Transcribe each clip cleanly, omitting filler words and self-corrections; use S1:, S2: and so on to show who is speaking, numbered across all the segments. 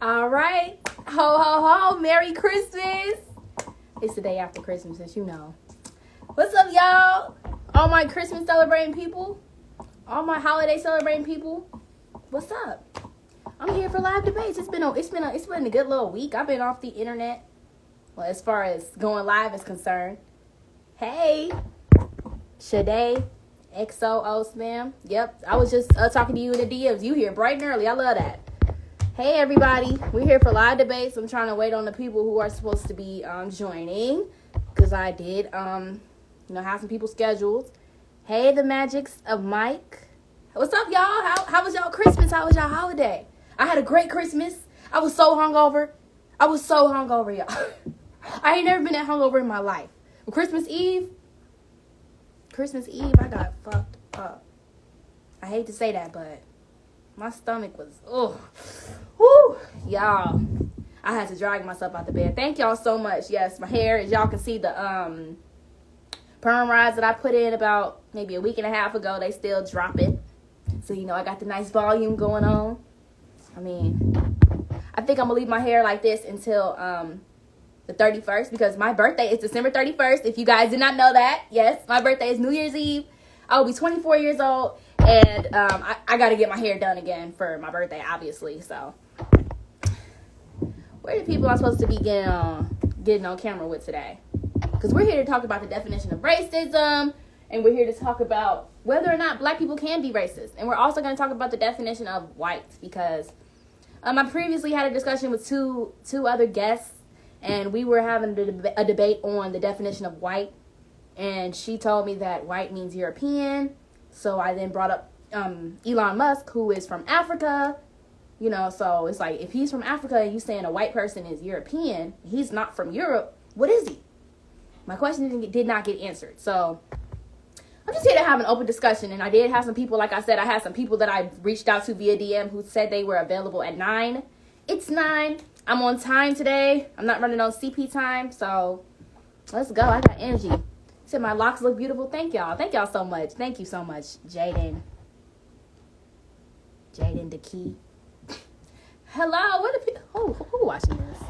S1: All right. Ho, ho, ho. Merry Christmas. It's the day after Christmas, as you know. What's up, y'all? All my Christmas celebrating people. All my holiday celebrating people. What's up? I'm here for live debates. It's been a good little week. I've been off the internet. Well, as far as going live is concerned. Hey. Shade. XOO spam. Yep. I was just talking to you in the DMs. You here bright and early. I love that. Hey, everybody. We're here for live debates. I'm trying to wait on the people who are supposed to be joining. Because I did, have some people scheduled. Hey, the magics of Mike. What's up, y'all? How was y'all Christmas? How was y'all holiday? I had a great Christmas. I was so hungover. Y'all. I ain't never been that hungover in my life. But Christmas Eve, I got fucked up. I hate to say that, but my stomach was, whoo, y'all. I had to drag myself out the bed. Thank y'all so much. Yes, my hair, as y'all can see, the perm rods that I put in about maybe a week and a half ago, they still dropping. So, I got the nice volume going on. I think I'm going to leave my hair like this until the 31st because my birthday is December 31st. If you guys did not know that, yes, my birthday is New Year's Eve. I will be 24 years old, and I got to get my hair done again for my birthday, obviously. So, where are the people I'm supposed to be getting on camera with today? Because we're here to talk about the definition of racism, and we're here to talk about whether or not black people can be racist. And we're also going to talk about the definition of white, because I previously had a discussion with two other guests, and we were having a debate on the definition of white, and she told me that white means European. So I then brought up Elon Musk, who is from Africa. So it's like, if he's from Africa and you saying a white person is European, he's not from Europe, what is he? My question did not get answered. So I'm just here to have an open discussion. And I did have some people, like I said, I had some people that I reached out to via DM who said they were available at 9. It's 9. I'm on time today. I'm not running on CP time. So let's go. I got energy. Said my locks look beautiful. Thank y'all. Thank y'all so much. Thank you so much, Jaden the key. Hello. What are people? Who watching this?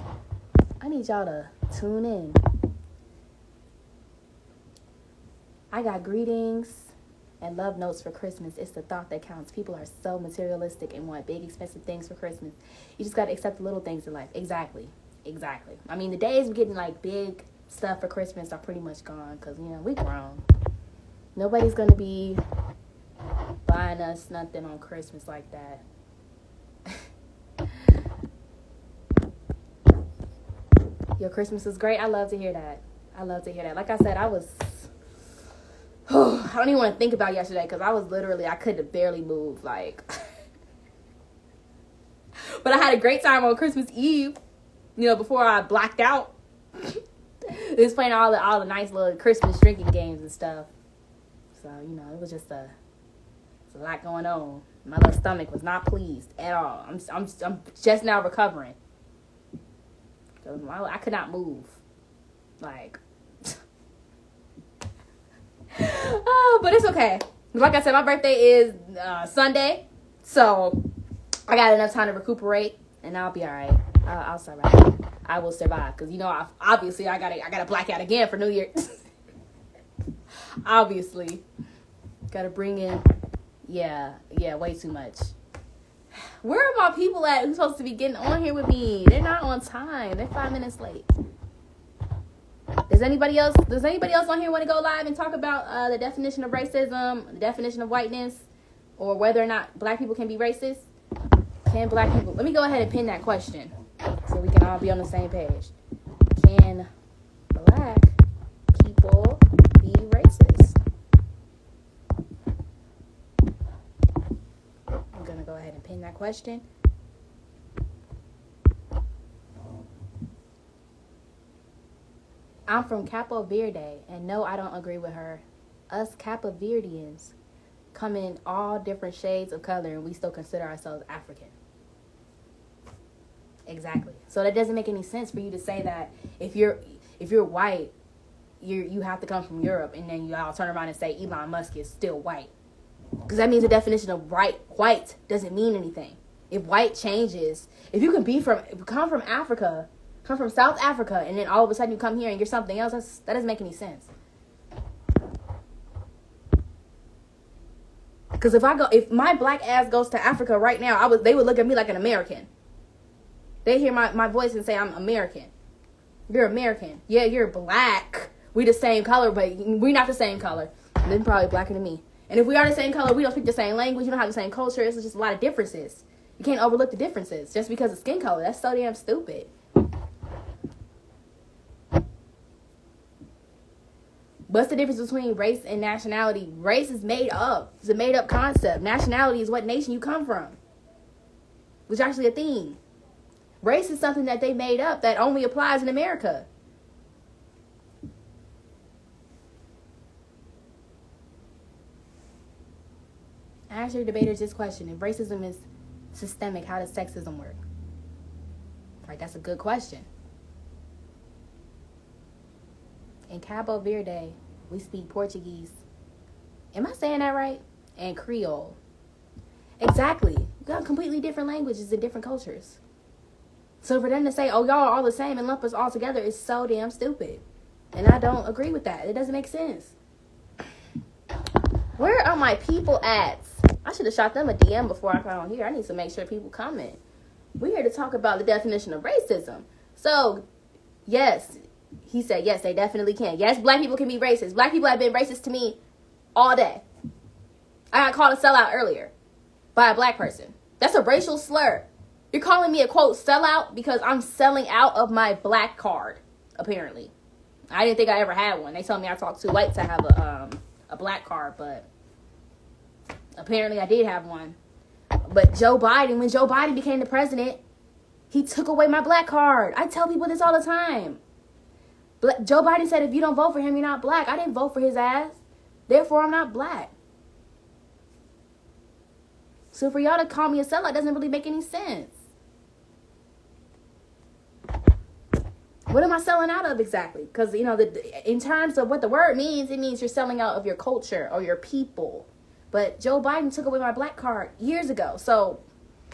S1: I need y'all to tune in. I got greetings and love notes for Christmas. It's the thought that counts. People are so materialistic and want big, expensive things for Christmas. You just got to accept the little things in life. Exactly. The days we're getting like big stuff for Christmas are pretty much gone because, we grown. Nobody's going to be buying us nothing on Christmas like that. Your Christmas is great. I love to hear that. Like I said, I don't even want to think about yesterday because I could barely move. But I had a great time on Christmas Eve, before I blacked out. It was playing all the nice little Christmas drinking games and stuff. So, it was just a lot going on. My little stomach was not pleased at all. I'm just now recovering. I could not move. But it's okay. Like I said, my birthday is Sunday. So, I got enough time to recuperate. And I'll be all right. I'll survive. I will survive because obviously I gotta black out again for New Year's. Obviously, gotta bring in, way too much. Where are my people at who's supposed to be getting on here with me? They're not on time. They're 5 minutes late. Does anybody else on here want to go live and talk about the definition of racism, the definition of whiteness, or whether or not black people can be racist? Can black people? Let me go ahead and pin that question so we can all be on the same page. Can black people be racist? I'm going to go ahead and pin that question. I'm from Capo Verde, and no, I don't agree with her. Us Capo Verdeans come in all different shades of color, and we still consider ourselves African. Exactly. So that doesn't make any sense for you to say that if you're white, you have to come from Europe, and then you all turn around and say Elon Musk is still white, because that means the definition of white doesn't mean anything. If white changes, if you can come from Africa, come from South Africa, and then all of a sudden you come here and you're something else, that doesn't make any sense. Because if my black ass goes to Africa right now, they would look at me like an American. They hear my voice and say I'm American. You're American. Yeah, you're black. We the same color, but we're not the same color. And then probably blacker than me. And if we are the same color, we don't speak the same language. We don't have the same culture. It's just a lot of differences. You can't overlook the differences just because of skin color. That's so damn stupid. What's the difference between race and nationality? Race is made up. It's a made up concept. Nationality is what nation you come from, which is actually a thing. Race is something that they made up that only applies in America. Ask your debaters this question. If racism is systemic, how does sexism work? Right, that's a good question. In Cabo Verde, we speak Portuguese. Am I saying that right? And Creole. Exactly. We got completely different languages and different cultures. So for them to say, oh, y'all are all the same and lump us all together is so damn stupid. And I don't agree with that. It doesn't make sense. Where are my people at? I should have shot them a DM before I got on here. I need to make sure people comment. We're here to talk about the definition of racism. So, yes, he said, yes, they definitely can. Yes, black people can be racist. Black people have been racist to me all day. I got called a sellout earlier by a black person. That's a racial slur. You're calling me a, quote, sellout because I'm selling out of my black card, apparently. I didn't think I ever had one. They told me I talked too white to have a black card, but apparently I did have one. But when Joe Biden became the president, he took away my black card. I tell people this all the time. Joe Biden said if you don't vote for him, you're not black. I didn't vote for his ass. Therefore, I'm not black. So for y'all to call me a sellout doesn't really make any sense. What am I selling out of exactly? Because, in terms of what the word means, it means you're selling out of your culture or your people. But Joe Biden took away my black card years ago. So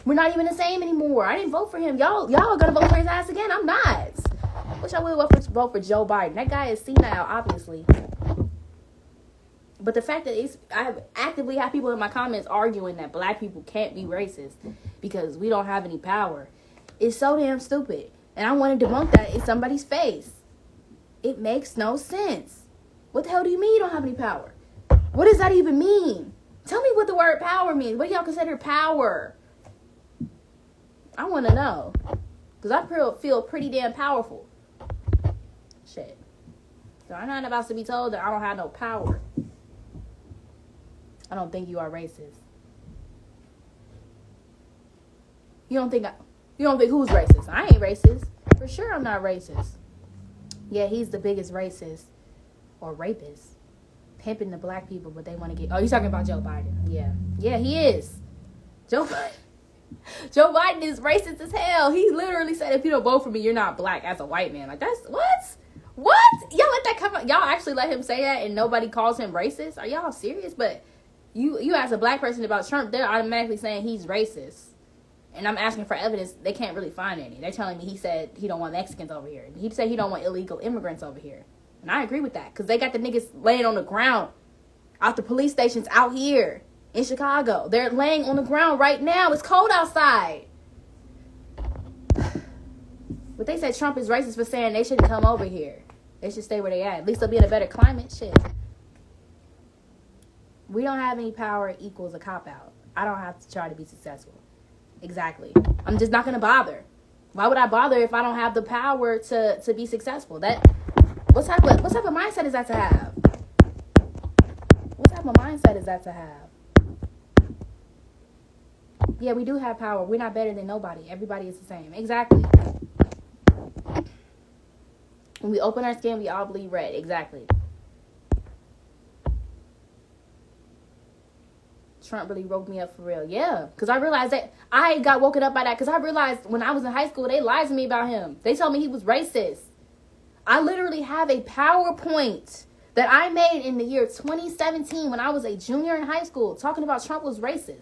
S1: we're not even the same anymore. I didn't vote for him. Y'all are going to vote for his ass again. I'm not. Wish I would vote for Joe Biden. That guy is senile, obviously. But the fact that I actively have people in my comments arguing that black people can't be racist because we don't have any power is so damn stupid. And I want to debunk that in somebody's face. It makes no sense. What the hell do you mean you don't have any power? What does that even mean? Tell me what the word power means. What do y'all consider power? I want to know. Because I feel pretty damn powerful. Shit. So I'm not about to be told that I don't have no power. I don't think you are racist. You don't think who's racist? I ain't racist. For sure I'm not racist. Yeah, he's the biggest racist or rapist. Pimping the black people, but they want to get... Oh, you're talking about Joe Biden. Yeah. Yeah, he is. Joe Biden is racist as hell. He literally said, if you don't vote for me, you're not black as a white man. Like, that's... What? Y'all let that come out? Y'all actually let him say that and nobody calls him racist? Are y'all serious? But you ask a black person about Trump, they're automatically saying he's racist. And I'm asking for evidence. They can't really find any. They're telling me he said he don't want Mexicans over here. He said he don't want illegal immigrants over here. And I agree with that. Because they got the niggas laying on the ground out the police stations out here in Chicago. They're laying on the ground right now. It's cold outside. But they said Trump is racist for saying they shouldn't come over here. They should stay where they at. At least they'll be in a better climate. Shit. We don't have any power equals a cop-out. I don't have to try to be successful. Exactly. I'm just not going to bother. Why would I bother if I don't have the power to be successful? What type of mindset is that to have? What type of mindset is that to have? Yeah, we do have power. We're not better than nobody. Everybody is the same. Exactly. When we open our skin, we all bleed red. Exactly. Trump really woke me up for real. Yeah, because I realized that I got woken up by that because I realized when I was in high school, they lied to me about him. They told me he was racist. I literally have a PowerPoint that I made in the year 2017 when I was a junior in high school talking about Trump was racist.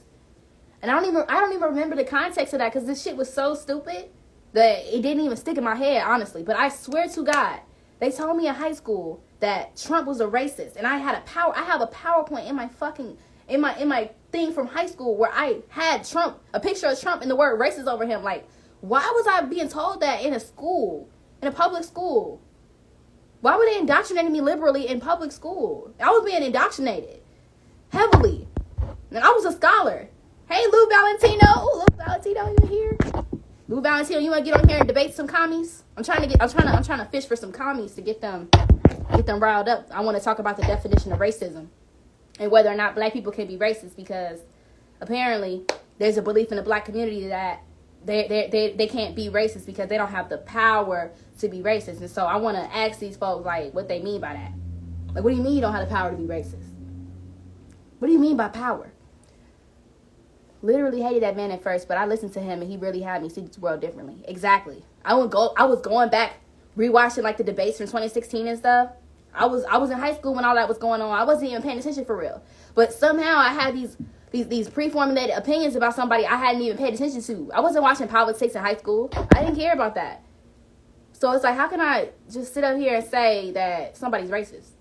S1: And I don't even remember the context of that because this shit was so stupid that it didn't even stick in my head, honestly. But I swear to God, they told me in high school that Trump was a racist, and I have a PowerPoint in my fucking in my thing from high school where I had a picture of Trump and the word racist over him. Like, why was I being told that in a public school? Why were they indoctrinating me liberally in public school? I was being indoctrinated heavily, and I was a scholar. Hey, Lou Valentino, you here? Lou Valentino, you want to get on here and debate some commies? I'm trying to fish for some commies to get them riled up. I want to talk about the definition of racism and whether or not black people can be racist, because apparently there's a belief in the black community that they can't be racist because they don't have the power to be racist. And so I want to ask these folks, like, what they mean by that. Like, what do you mean you don't have the power to be racist? What do you mean by power? Literally hated that man at first, but I listened to him and he really had me see the world differently. Exactly. I was going back, rewatching like the debates from 2016 and stuff. I was in high school when all that was going on. I wasn't even paying attention for real. But somehow I had these pre-formulated opinions about somebody I hadn't even paid attention to. I wasn't watching politics in high school. I didn't care about that. So it's like, how can I just sit up here and say that somebody's racist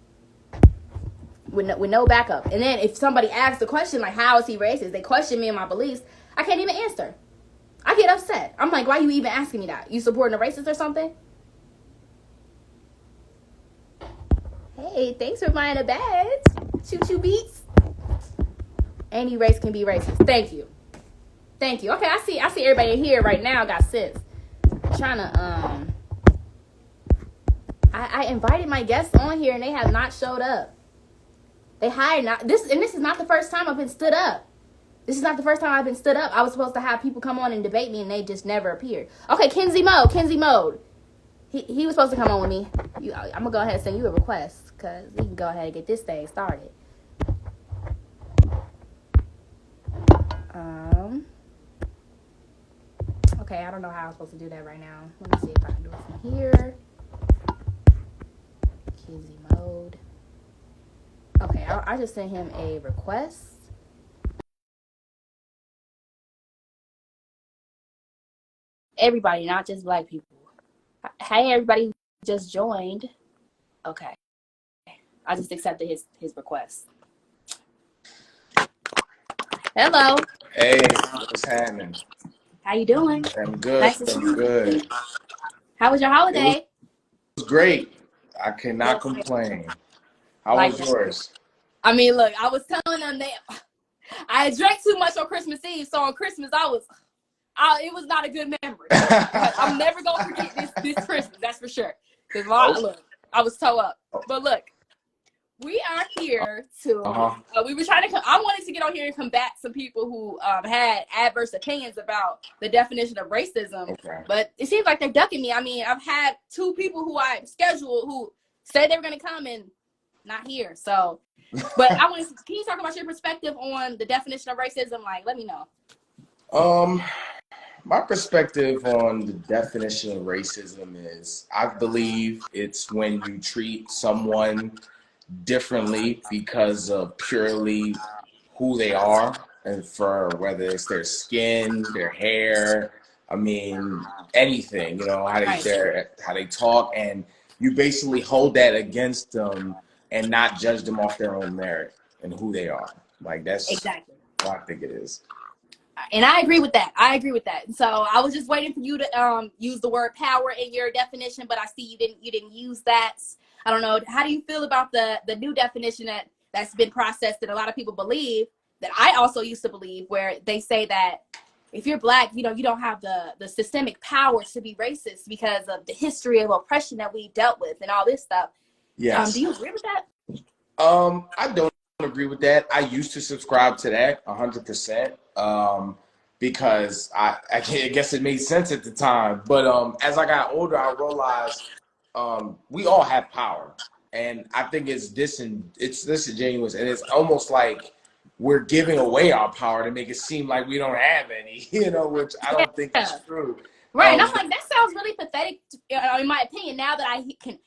S1: with no backup? And then if somebody asks the question, like, how is he racist? They question me and my beliefs. I can't even answer. I get upset. I'm like, why are you even asking me that? You supporting a racist or something? Hey, thanks for buying a badge. Choo-choo beats. Any race can be racist. Thank you. Okay, I see everybody in here right now got sense. I'm trying to I invited my guests on here and they have not showed up. They hired not this, and this is not the first time I've been stood up. I was supposed to have people come on and debate me, and they just never appeared. Okay, Kenzie Mode. He was supposed to come on with me. I'm gonna go ahead and send you a request, cause we can go ahead and get this thing started. Okay, I don't know how I'm supposed to do that right now. Let me see if I can do it from here. Kenzie Mode. Okay, I just sent him a request. Everybody, not just black people. Hey, everybody who just joined. Okay. I just accepted his request. Hello.
S2: Hey, what's happening?
S1: How you doing?
S2: I'm good.
S1: Nice to see you.
S2: Good.
S1: How was your holiday?
S2: It was great. I cannot complain. How was yours?
S1: I mean, look, I was telling them I drank too much on Christmas Eve, so on Christmas it was not a good memory. But I'm never gonna forget this Christmas, that's for sure. Because look, I was toe up. But look, we are here to. We were trying to. I wanted to get on here and combat some people who had adverse opinions about the definition of racism. Okay. But it seems like they're ducking me. I mean, I've had 2 people who I scheduled who said they were going to come and not here. So, but I want to. Can you talk about your perspective on the definition of racism? Like, let me know.
S2: My perspective on the definition of racism is, I believe it's when you treat someone differently because of purely who they are, and for whether it's their skin, their hair, I mean, anything, how they talk, and you basically hold that against them and not judge them off their own merit and who they are. Like, that's exactly what I think it is.
S1: And I agree with that. So I was just waiting for you to use the word power in your definition, but I see you didn't use that. I don't know. How do you feel about the new definition that's been processed that a lot of people believe, that I also used to believe, where they say that if you're black, you don't have the systemic power to be racist because of the history of oppression that we dealt with and all this stuff.
S2: Yes.
S1: Do you agree with that?
S2: I don't agree with that. I used to subscribe to that 100%. Because I guess it made sense at the time. But as I got older, I realized we all have power. And I think it's disingenuous. And it's almost like we're giving away our power to make it seem like we don't have any, which I don't think is true.
S1: Right, and I'm like, that sounds really pathetic, in my opinion. Now that I can,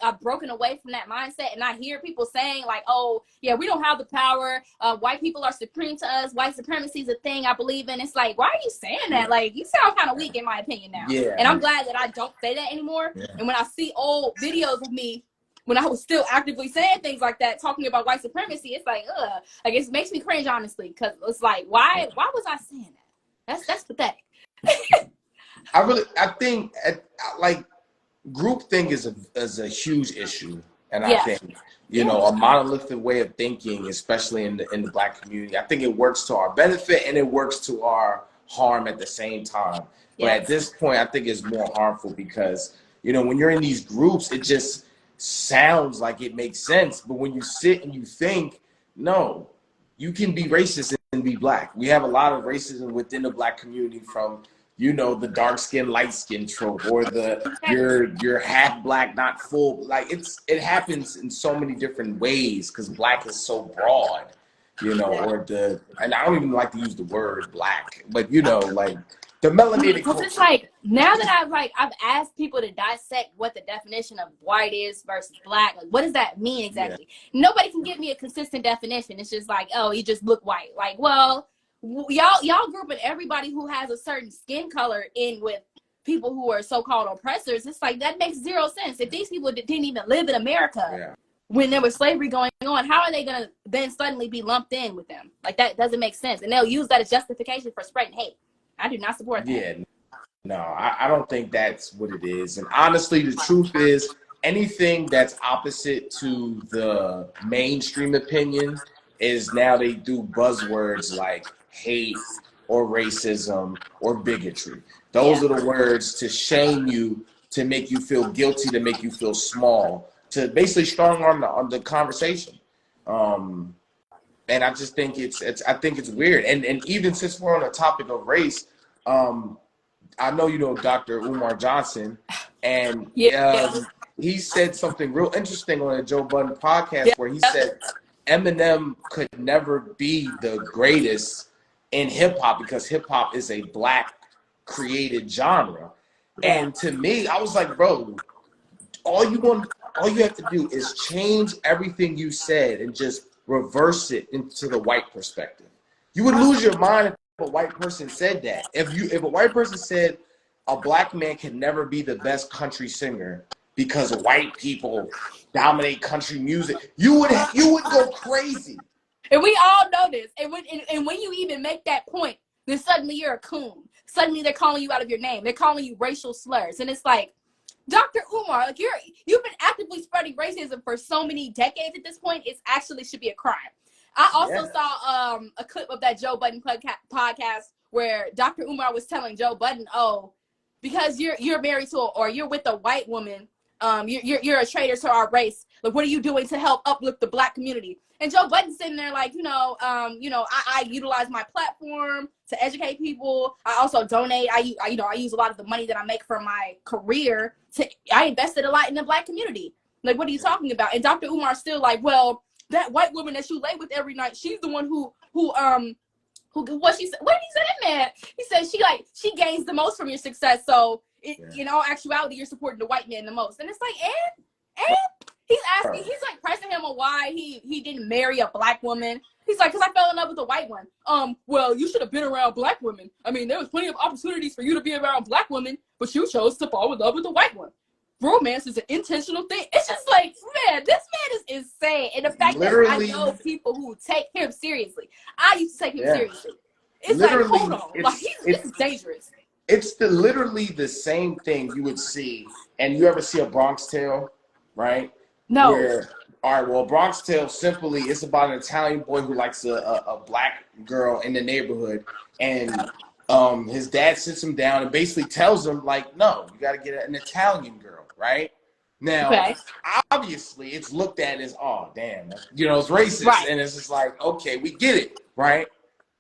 S1: I've broken away from that mindset, and I hear people saying like, "Oh, yeah, we don't have the power. White people are supreme to us. White supremacy is a thing I believe in." It's like, why are you saying that? Like, you sound kind of weak, in my opinion, now.
S2: Yeah.
S1: And I'm glad that I don't say that anymore.
S2: Yeah.
S1: And when I see old videos of me when I was still actively saying things like that, talking about white supremacy, it's like, like it makes me cringe, honestly, because it's like, why was I saying that? That's pathetic.
S2: I think like groupthink is a huge issue, and I think a monolithic way of thinking, especially in the Black community, I think it works to our benefit and it works to our harm at the same time. But at this point, I think it's more harmful because when you're in these groups, it just sounds like it makes sense, but when you sit and you think, no, you can be racist and be Black. We have a lot of racism within the Black community, from the dark skin, light skin trope, or the you're half Black, not full. Like it happens in so many different ways because Black is so broad, and I don't even like to use the word Black, but like the melanated
S1: Because
S2: culture.
S1: it's like, now that I've asked people to dissect what the definition of white is versus Black, like what does that mean exactly? Nobody can give me a consistent definition. It's just like, oh, you just look white. Like, well, y'all grouping everybody who has a certain skin color in with people who are so-called oppressors. It's like, that makes zero sense. If these people didn't even live in America when there was slavery going on, how are they gonna then suddenly be lumped in with them? Like, that doesn't make sense, and they'll use that as justification for spreading hate. I do not support that.
S2: Yeah, no, I don't think that's what it is. And honestly, the truth is, anything that's opposite to the mainstream opinion is now they do buzzwords like hate or racism or bigotry. Those are the words to shame you, to make you feel guilty, to make you feel small, to basically strong arm on the conversation. And I just think it's weird. And even since we're on the topic of race, I know Dr. Umar Johnson, and he said something real interesting on a Joe Budden podcast where he said Eminem could never be the greatest in hip hop because hip hop is a Black created genre. And to me, I was like, bro, all you have to do is change everything you said and just reverse it into the white perspective. You would lose your mind if a white person said that. If a white person said a Black man can never be the best country singer because white people dominate country music, you would go crazy.
S1: And we all know this. And when you even make that point, then suddenly you're a coon. Suddenly they're calling you out of your name. They're calling you racial slurs. And it's like, Dr. Umar, like you've been actively spreading racism for so many decades at this point, it actually should be a crime. I also saw a clip of that Joe Budden podcast where Dr. Umar was telling Joe Budden, oh, because you're married to or you're with a white woman, you're a traitor to our race. Like, what are you doing to help uplift the Black community? And Joe Budden's sitting there like, I utilize my platform to educate people. I also donate. I use a lot of the money that I make from my career I invested a lot in the Black community. Like, what are you talking about? And Dr. Umar's still like, well, that white woman that you lay with every night, she's the one who what she said. What did he say in there? He said she gains the most from your success. So in all actuality, you're supporting the white man the most. And it's like, and he's asking, he's like pressing him on why he didn't marry a Black woman. He's like, because I fell in love with a white one. Well, you should have been around Black women. I mean, there was plenty of opportunities for you to be around Black women, but you chose to fall in love with a white one. Romance is an intentional thing. It's just like, man, this man is insane. And the fact that I know people who take him seriously. I used to take him seriously. It's like, hold on. Like, this is dangerous.
S2: It's literally the same thing you would see. And you ever see a Bronx Tale, right?
S1: No.
S2: All right, well, Bronx Tale simply, it's about an Italian boy who likes a Black girl in the neighborhood. And his dad sits him down and basically tells him, like, no, you got to get an Italian girl, right? Now, obviously, it's looked at as, oh, damn, it's racist. Right. And it's just like, okay, we get it, right?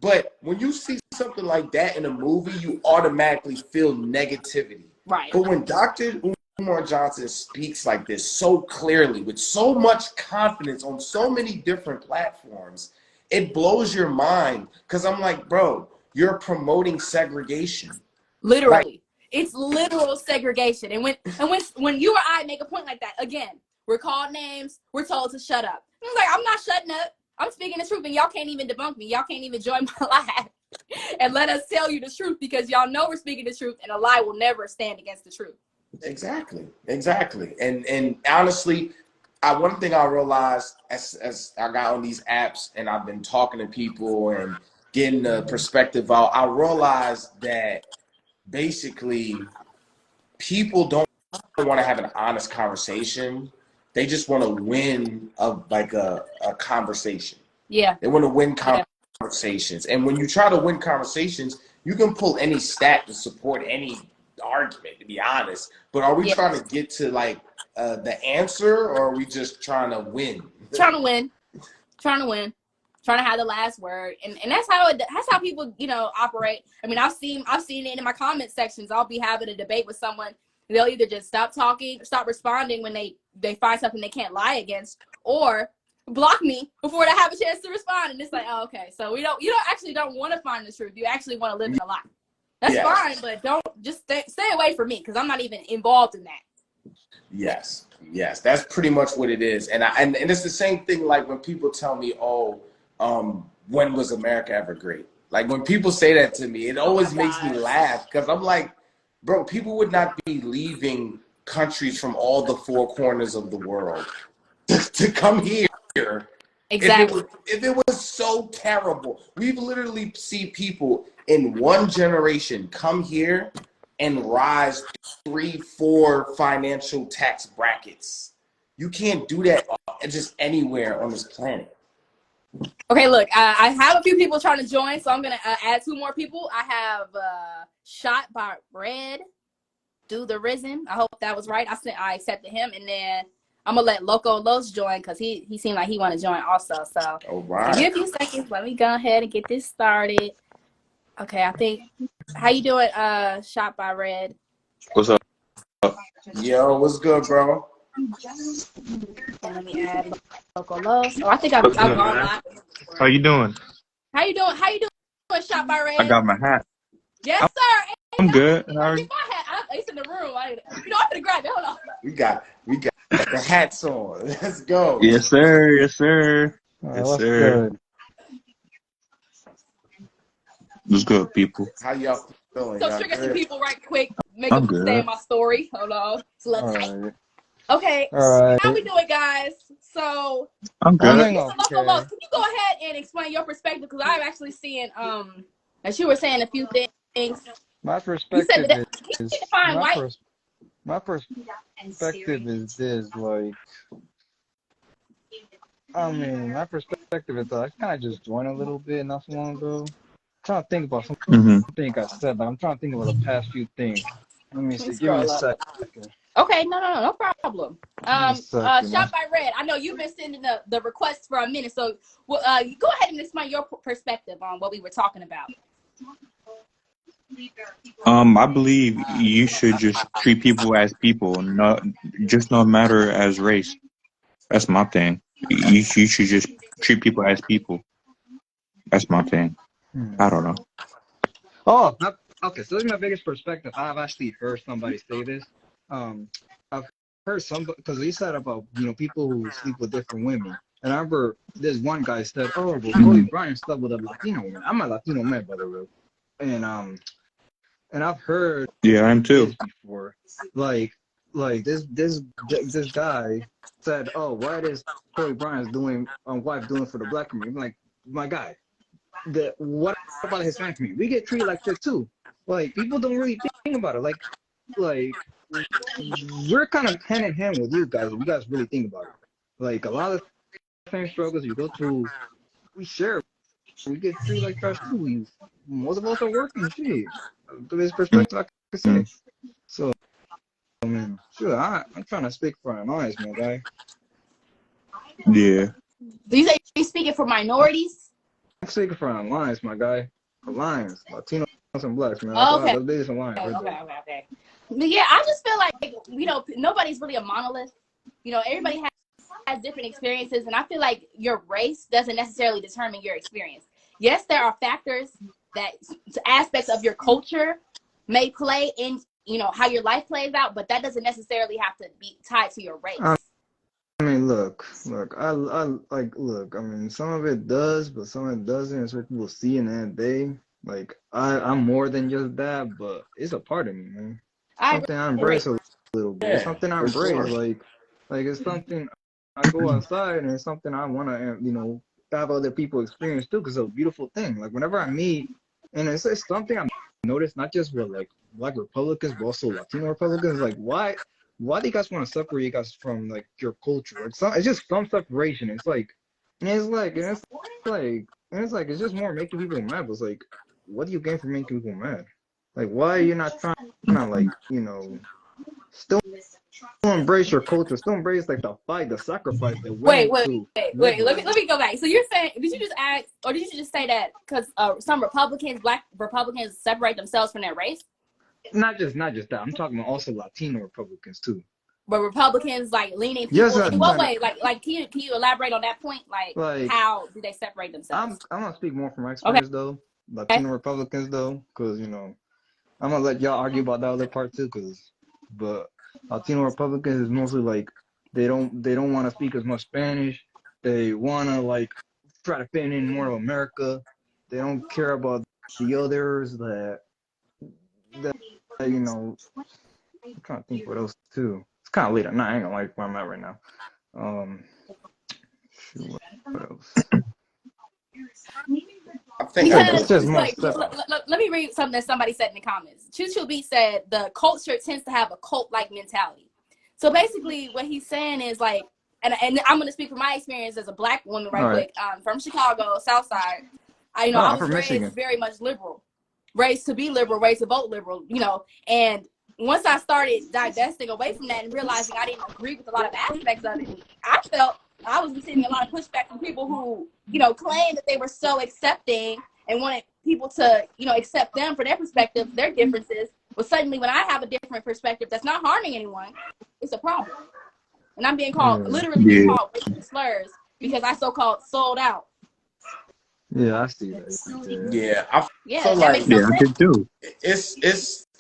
S2: But when you see something like that in a movie, you automatically feel negativity.
S1: Right.
S2: But when Dr. Umar Johnson speaks like this so clearly, with so much confidence on so many different platforms, it blows your mind. Because I'm like, bro, you're promoting segregation.
S1: Literally. It's literal segregation. And when you or I make a point like that, again, we're called names. We're told to shut up. I'm like, I'm not shutting up. I'm speaking the truth, and y'all can't even debunk me. Y'all can't even join my life and let us tell you the truth, because y'all know we're speaking the truth, and a lie will never stand against the truth.
S2: Exactly. And honestly, one thing I realized as I got on these apps and I've been talking to people and getting the perspective out, I realized that basically people don't want to have an honest conversation. They just want to win a conversation.
S1: Yeah.
S2: They want to win conversations. And when you try to win conversations, you can pull any stat to support any argument, to be honest. But are we trying to get to the answer, or are we just trying to win?
S1: Trying to win. Trying to have the last word. And that's how people, operate. I mean, I've seen it in my comment sections. I'll be having a debate with someone. They'll either just stop talking, stop responding when they find something they can't lie against, or block me before they have a chance to respond. And it's like, oh, okay, so you don't want to find the truth. You actually want to live in a lie. That's fine, but don't just stay away from me, because I'm not even involved in that.
S2: Yes, that's pretty much what it is. And it's the same thing like when people tell me, when was America ever great? Like when people say that to me, it always makes me laugh, because I'm like, bro, people would not be leaving countries from all the four corners of the world to come here.
S1: Exactly.
S2: If it was so terrible. We've literally seen people in one generation come here and rise 3-4 financial tax brackets. You can't do that just anywhere on this planet.
S1: Okay, look, I have a few people trying to join, so I'm going to add 2 more people. I have Shot by Red, Do the Risen. I hope that was right. I accepted him, and then I'm going to let Loco Los join, because he seemed like he want to join also. So
S2: all right.
S1: Give me a few seconds. Let me go ahead and get this started. Okay, I think, how you doing, Shot by Red?
S3: What's up?
S2: Yo, what's good, bro?
S1: And let me add Loco Los. Oh, I think I've gone live.
S3: How you doing?
S1: How you doing, Shot by Red?
S3: I got my hat.
S1: Yes, sir. Hey,
S3: I'm good.
S1: Get my hat. It's in the room. I'm gonna grab it. Hold on.
S2: We got the hats on. Let's go.
S3: Yes, sir. Yes, sir. Yes, sir.
S4: Good.
S3: What's good, people?
S2: How y'all feeling?
S1: So trigger some people right quick. Make them stay in my story. Hold on. It's a little tight.
S4: Right.
S1: Okay.
S4: All right.
S1: How we doing, guys? So
S3: I'm good.
S1: Can you go ahead and explain your perspective? Because I'm actually seeing as you were saying a few things.
S4: My perspective is
S1: my
S4: perspective is this, like, I mean, my perspective is I kind of just joined a little bit not so long ago. I'm trying to think about something I said, but I'm trying to think about the past few things. Let me see. Give me a second.
S1: Okay, no problem. Shot by Red, I know you've been sending the requests for a minute, so go ahead and explain your perspective on what we were talking about.
S3: I believe you should just treat people as people, no matter as race. That's my thing. You should just treat people as people. That's my thing. I don't know.
S4: Oh, okay. So this is my biggest perspective. I've actually heard somebody say this. I've heard because he said about people who sleep with different women. And I remember this one guy said, "Oh, well, Kobe Bryant slept with a Latino woman." I'm a Latino man, by the way. And I've heard
S3: I'm too
S4: this before. Like this guy said, "Oh, what is Kobe Bryant's wife doing for the black community?" I'm like, my guy, what about the Hispanic community? We get treated like shit too. Like, people don't really think about it. Like we're kind of hand in hand with you guys. If you guys really think about it. Like, a lot of the same struggles you go through, we share. We get treated like trash too. Most of us are working shit. To this perspective, I could say. So, I mean, sure, I'm trying to speak for an honest, my guy.
S3: Yeah.
S1: Do you say you're speaking for minorities?
S4: I'm speaking for an alliance, my guy. Alliance, Latinos and blacks, man.
S1: Okay.
S4: The biggest alliance.
S1: Okay. But yeah, I just feel like nobody's really a monolith. Everybody has different experiences, and I feel like your race doesn't necessarily determine your experience. Yes, there are factors that aspects of your culture may play you know, how your life plays out, but that doesn't necessarily have to be tied to your race.
S4: I mean, look, I like, look, I mean, some of it does, but some of it doesn't. And certain people see in that day, like, I'm more than just that, but it's a part of me, man. Something I embrace a little bit. It's
S2: Yeah,
S4: something I
S2: for
S4: embrace,
S2: sure.
S4: like it's something I go outside and it's something I want to, you know, have other people experience too, because it's a beautiful thing. Like, whenever I meet, and it's something I've noticed, not just with like Black Republicans, but also Latino Republicans, like, why do you guys want to separate you guys from like your culture? Like, it's just some separation. It's like, and it's like, and it's like, and it's like, it's just more making people mad. But it's like, what do you gain from making people mad? Like, why are you not trying to, like, you know, still embrace your culture, still embrace like the fight, the sacrifice that went into live
S1: Let
S4: here?
S1: me go back. So you're saying, did you just ask, or did you just say that because some Republicans, Black Republicans, separate themselves from their race?
S4: Not just that. I'm talking about also Latino Republicans too.
S1: But Republicans like leaning
S4: Yes,
S1: people in what way? Like can you elaborate on that point?
S4: like
S1: How do they separate themselves?
S4: I'm gonna speak more from my
S1: Okay.
S4: experience though. Latino Republicans though, because you know, I'm gonna let y'all argue about that other part too, but Latino Republicans is mostly like they don't want to speak as much Spanish. They wanna like try to fit in more of America. They don't care about the others that you know. I'm trying to think what else too. It's kind of late at night. I ain't gonna like where I'm at right now. Shoot, what else?
S2: I think I know
S1: Because
S4: It's
S2: what
S4: just
S2: you're
S4: more
S1: like
S2: talking
S4: stuff.
S2: about.
S1: let me read something that somebody said in the comments. Choo Beat said the culture tends to have a cult-like mentality. So basically what he's saying is like, and I'm gonna speak from my experience as a Black woman right
S4: All right.
S1: quick, from Chicago, South Side. I
S4: Oh, I'm
S1: was
S4: from
S1: raised
S4: Michigan.
S1: very much liberal, raised to be liberal, raised to vote liberal, you know, and once I started divesting away from that and realizing I didn't agree with a lot of aspects of it, I felt I was receiving a lot of pushback from people who, you know, claimed that they were so accepting and wanted people to, you know, accept them for their perspective, their differences. But suddenly when I have a different perspective that's not harming anyone, it's a problem. And I'm being called, literally being
S3: Yeah.
S1: called racist slurs because I so-called sold out.
S4: Yeah, I see that.
S2: Yeah, I
S1: Yeah,
S2: feel
S1: that makes
S2: like
S1: no
S3: Yeah, I
S1: sense.
S3: did too.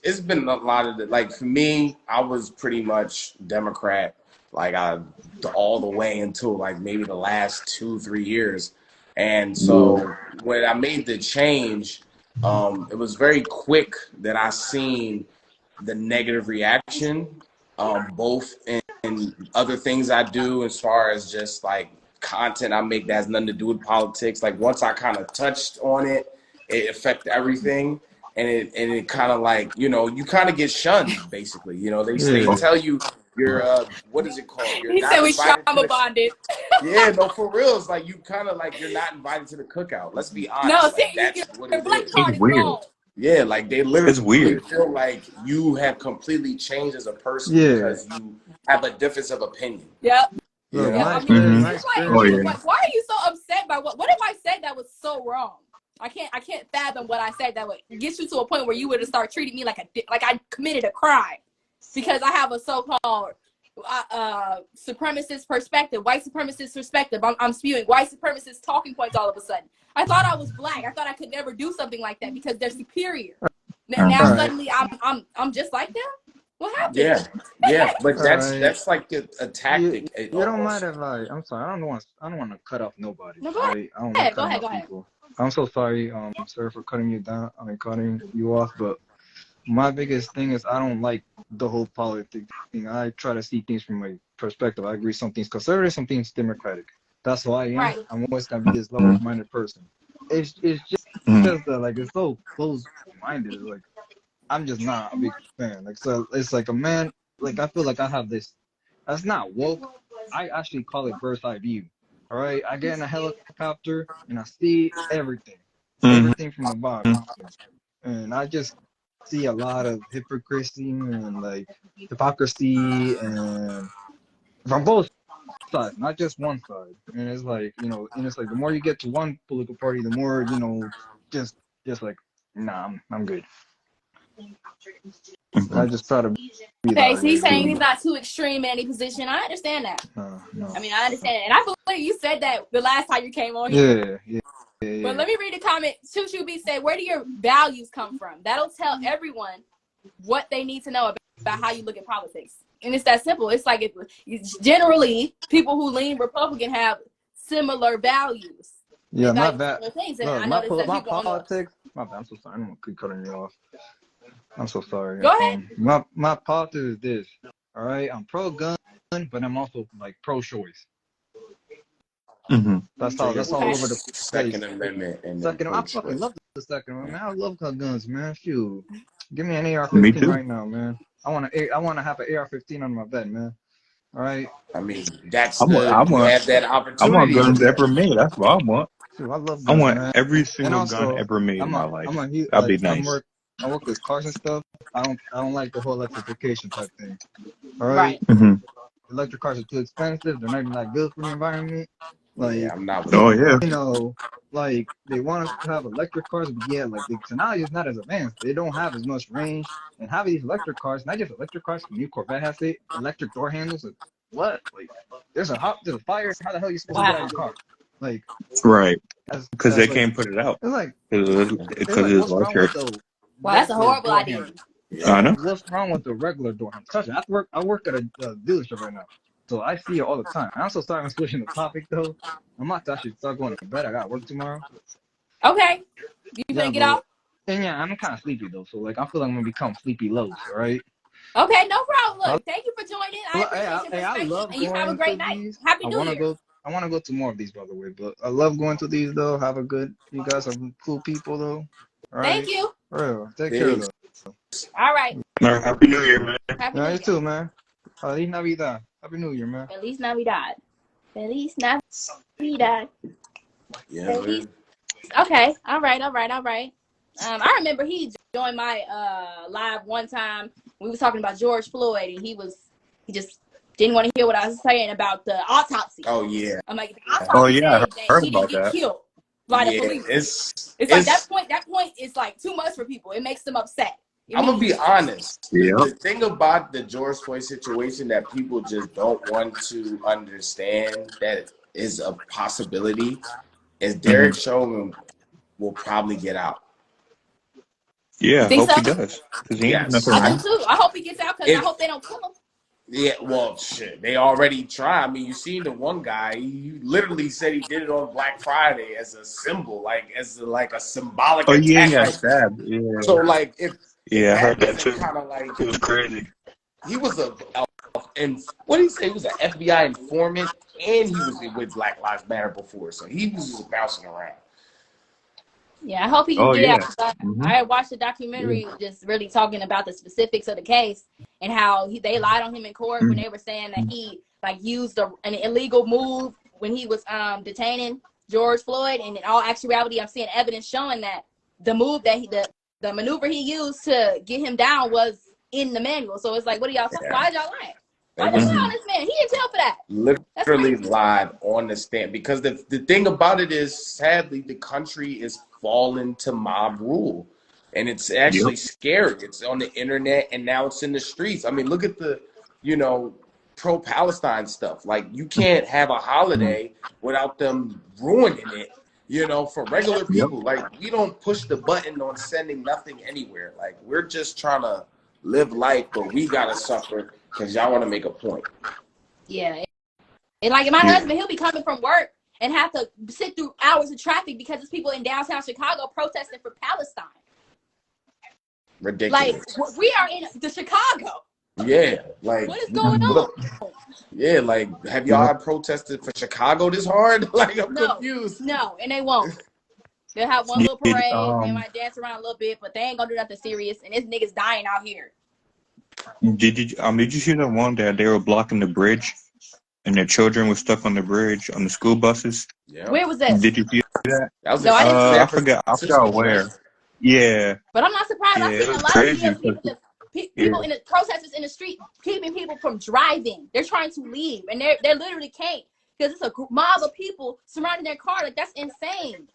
S2: it's been a lot of the, like for me, I was pretty much Democrat, like all the way until like maybe the last 2-3 years, and
S3: Yeah.
S2: so when I made the change, it was very quick that I seen the negative reaction, both in other things I do as far as just like content I make that has nothing to do with politics. Like once I kind of touched on it, it affected everything. And it kind of like, you know, you kind of get shunned basically. You know, they
S4: Yeah.
S2: tell you you're what is it called? You're
S1: He said
S2: not
S1: we
S2: invited to
S1: trauma
S2: the
S1: bonded.
S2: yeah, no, for real. It's like you kind of like you're not invited to the cookout. Let's be
S1: No,
S2: honest. Like
S1: see,
S2: that's what
S1: your
S2: it
S1: black
S2: is.
S3: It's
S1: card is
S3: weird.
S1: gone.
S2: Yeah, like they
S3: It's
S2: literally
S3: weird.
S2: feel like you have completely changed as a person
S4: Yeah.
S2: because you have a difference of opinion.
S1: Yep.
S2: You
S4: Look,
S1: Yep.
S2: know?
S4: my
S1: I mean,
S4: experience,
S3: Mm-hmm.
S4: my
S1: it's like,
S3: Oh
S4: experience
S3: yeah.
S4: with
S1: why are you so upset by what if I said that was so wrong? I can't fathom what I said that would get you to a point where you would start treating me like I committed a crime because I have a so-called supremacist perspective, white supremacist perspective. I'm spewing white supremacist talking points all of a sudden. I thought I was Black. I thought I could never do something like that because they're superior. Now
S3: Uh-huh.
S4: all right,
S1: suddenly I'm just like them. What happened?
S2: Yeah, yeah. But
S4: all right.
S2: that's like a
S4: You
S2: tactic
S4: you don't mind
S2: almost.
S4: if I'm sorry. I don't want to cut off nobody.
S1: No, go
S4: All
S1: ahead.
S4: right. I don't like
S1: Go
S4: cutting
S1: ahead.
S4: off
S1: Go ahead.
S4: people. I'm so sorry. Sorry for cutting you down. I mean, cutting you off. But my biggest thing is I don't like the whole politics thing. I try to see things from my perspective. I agree some things conservative, some things democratic. That's who I am.
S1: Right.
S4: I'm always gonna be this level-minded person. It's
S3: Mm-hmm.
S4: just that like it's so close-minded. Like I'm just not a big fan. Like so, it's like a man. Like I feel like I have this. That's not woke. I actually call it bird's eye view. All right, I get in a helicopter and I see
S3: Mm-hmm.
S4: everything from the bottom, and I just see a lot of hypocrisy and like hypocrisy and from both sides, not just one side. And it's like and it's like the more you get to one political party, the more just like nah, I'm good. And I just try to be
S1: Okay,
S4: that
S1: so he's
S4: way
S1: saying
S4: too.
S1: he's not too extreme in any position. I understand that.
S4: No.
S1: I mean, I understand it. And I believe you said that the last time you came on here.
S4: Yeah.
S1: But let me read the comment. Choo B said, where do your values come from? That'll tell everyone what they need to know about how you look at politics. And it's that simple. It's like generally people who lean Republican have similar values.
S4: Yeah,
S1: They
S4: not
S1: value
S4: bad.
S1: similar things. And
S4: Look,
S1: I noticed that
S4: my
S1: people on the
S4: politics. My bad. I'm so sorry. I'm gonna keep cutting you off. I'm so sorry.
S1: go ahead.
S4: My politics is this. All right, I'm pro gun, but I'm also like pro choice.
S3: Mm-hmm.
S4: That's
S2: So you're
S4: all over the place.
S2: Second Amendment and then
S4: Second, I
S2: pro-choice.
S4: fucking love the Second Amendment, man. I love guns, man. Shoot, give me an
S3: Me
S4: AR-15
S3: too.
S4: right now, man. I want to have an AR-15 on my bed, man. All right.
S2: I mean, that's
S3: I want, I
S2: you
S3: want,
S2: have that
S3: I want
S2: opportunity
S3: guns
S2: with
S3: ever
S2: that.
S3: made. That's what I want.
S4: Shoot, I love
S3: I
S4: guns,
S3: want
S4: man.
S3: every
S4: And
S3: single gun
S4: also,
S3: ever made in my
S4: I'm
S3: life.
S4: a
S3: That'd be
S4: like
S3: nice.
S4: I work with cars and stuff. I don't like the whole electrification type thing. All right.
S1: Right.
S3: Mm-hmm.
S4: Electric cars are too expensive. They're not even that good for the environment.
S2: Yeah,
S4: Like,
S2: I'm not with
S3: Oh
S2: that.
S3: yeah.
S4: you know, like they want us to have electric cars, but yeah, like the technology is not as advanced. They don't have as much range. And having these electric cars, not just electric cars, the new Corvette has it, electric door handles. Like, what? Like, there's a fire. How the hell are you supposed to get out of
S1: Wow.
S4: your car? Like,
S3: Right. Because
S4: as
S3: they
S4: like,
S3: can't put it out.
S4: it's like, it's
S3: Because
S4: like,
S3: it's
S4: what's wrong with
S3: electric.
S4: the
S1: Wow, that's a
S4: regular
S1: horrible
S4: door
S1: idea.
S4: handle?
S3: I
S2: Yeah.
S3: know.
S4: What's wrong with the regular door handle? Trust me, I work at a dealership right now, so I see it all the time. I'm so sorry I'm switching the topic though. I'm about to actually start going to bed. I got work tomorrow.
S1: Okay. You
S4: Yeah,
S1: finna get
S4: but
S1: off?
S4: and yeah, I'm kind of sleepy though, so like I feel like I'm gonna become sleepy lows. All right.
S1: Okay, no problem.
S4: I,
S1: Look, thank you for joining. I appreciate your
S4: I
S1: perspective,
S4: love
S1: and you have a
S4: going to
S1: great night.
S4: these.
S1: Happy New Year.
S4: I want to go to more of these, by the way. But I love going to these though. Have a good. You guys are cool people though. All
S1: Thank
S4: right.
S1: you.
S4: For real. Take care
S2: Peace.
S4: though.
S1: All right.
S3: All right, Happy New Year, man.
S1: Happy
S4: Yeah,
S1: New
S4: you
S1: Year.
S4: too, man. Feliz Navidad. Happy New Year, man.
S1: Feliz Navidad. Feliz Navidad.
S2: Yeah,
S1: Feliz.
S2: man.
S1: Okay. All right. I remember he joined my live one time. We was talking about George Floyd, and he just didn't want to hear what I was saying about the autopsy.
S2: Oh yeah.
S1: I'm like, the
S3: Oh
S1: autopsy
S3: yeah, I
S1: says that
S3: heard
S1: he didn't
S3: about
S1: get
S3: that.
S1: killed by the
S2: Yeah.
S1: police.
S2: It's
S1: Like that point is like too much for people. It makes them upset.
S2: I'm gonna be honest.
S3: Yeah.
S2: The thing about the George Floyd situation that people just don't want to understand that is a possibility is Derek Chauvin will probably get out.
S1: You
S3: Yeah, I
S1: think
S3: hope
S1: so?
S3: he does. Because he ain't
S2: Yes.
S3: nothing
S1: I do
S3: wrong.
S1: too. I hope he gets out because I
S2: If
S1: hope they don't kill him.
S2: Yeah, well, shit, they already try. I mean, you seen the one guy. He literally said he did it on Black Friday as a symbol, like like a symbolic
S3: Oh yeah, he
S2: attack.
S3: got
S2: Like
S3: stabbed. Yeah.
S2: so, like if
S3: Yeah, I
S2: that
S3: heard that
S2: doesn't
S3: too.
S2: kind of like
S3: It was crazy.
S2: he was and what did he say? He was an FBI informant, and he was with Black Lives Matter before, so he was just bouncing around.
S1: Yeah, I hope he can
S3: Oh
S1: get
S3: yeah.
S1: out. 'Cause
S3: Mm-hmm.
S1: I watched a documentary just really talking about the specifics of the case and how they lied on him in court when they were saying that he like used an illegal move when he was detaining George Floyd. And in all actuality, I'm seeing evidence showing that the move that the maneuver he used to get him down was in the manual. So it's like, what are y'all talking?
S2: Yeah.
S1: Why y'all lying?
S2: They
S1: Why they
S2: just
S1: lie on this man? He in jail for that. That's
S2: literally
S1: crazy.
S2: lied on the stand because the thing about it is, sadly, the country is falling to mob rule, and it's actually
S3: Yep.
S2: scary. It's on the internet and now it's in the streets. I mean, look at the pro-Palestine stuff. Like, you can't have a holiday without them ruining it. For regular
S3: Yep.
S2: people, like, we don't push the button on sending nothing anywhere. Like, we're just trying to live life, but we gotta suffer because y'all want to make a point.
S1: Yeah. And like my husband, he'll be coming from work and have to sit through hours of traffic because there's people in downtown Chicago protesting for Palestine.
S2: Ridiculous.
S1: Like, we are in the Chicago.
S2: Yeah, like
S1: What is going on?
S2: Yeah, like, have y'all protested for Chicago this hard? Like, I'm confused.
S1: No, and they won't. They'll have one little parade. They might dance around a little bit, but they ain't gonna do nothing serious. And this nigga's dying out here.
S3: Did you see that one that they were blocking the bridge, and the children were stuck on the bridge on the school buses?
S2: Yeah.
S1: Where was this?
S3: Did you see that?
S2: That was
S1: No, I didn't see
S3: I
S1: it.
S3: forgot where. Yeah.
S1: But I'm not surprised.
S3: Yeah,
S1: I've
S3: it
S1: seen a
S3: was
S1: lot
S3: crazy.
S1: of videos. People in the protesters in the street keeping people from driving. They're trying to leave, and they literally can't because it's a mob of people surrounding their car. Like, that's insane.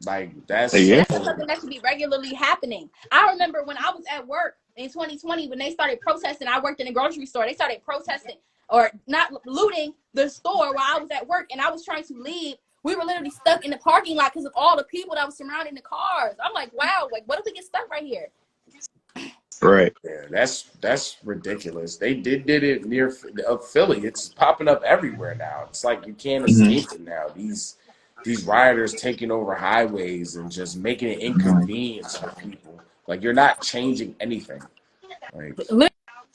S2: Like, that's
S1: Something that should be regularly happening. I remember when I was at work in 2020 when they started protesting. I worked in a grocery store. They started protesting or not looting the store while I was at work, and I was trying to leave. We were literally stuck in the parking lot because of all the people that was surrounding the cars. I'm like, wow, like, what if we get stuck right here?
S3: Right.
S2: Yeah, that's ridiculous. They did it near Philly. It's popping up everywhere now. It's like you can't
S3: Hmm.
S2: escape it now. These rioters taking over highways and just making it
S3: Hmm.
S2: inconvenience for people. Like you're not changing anything. Like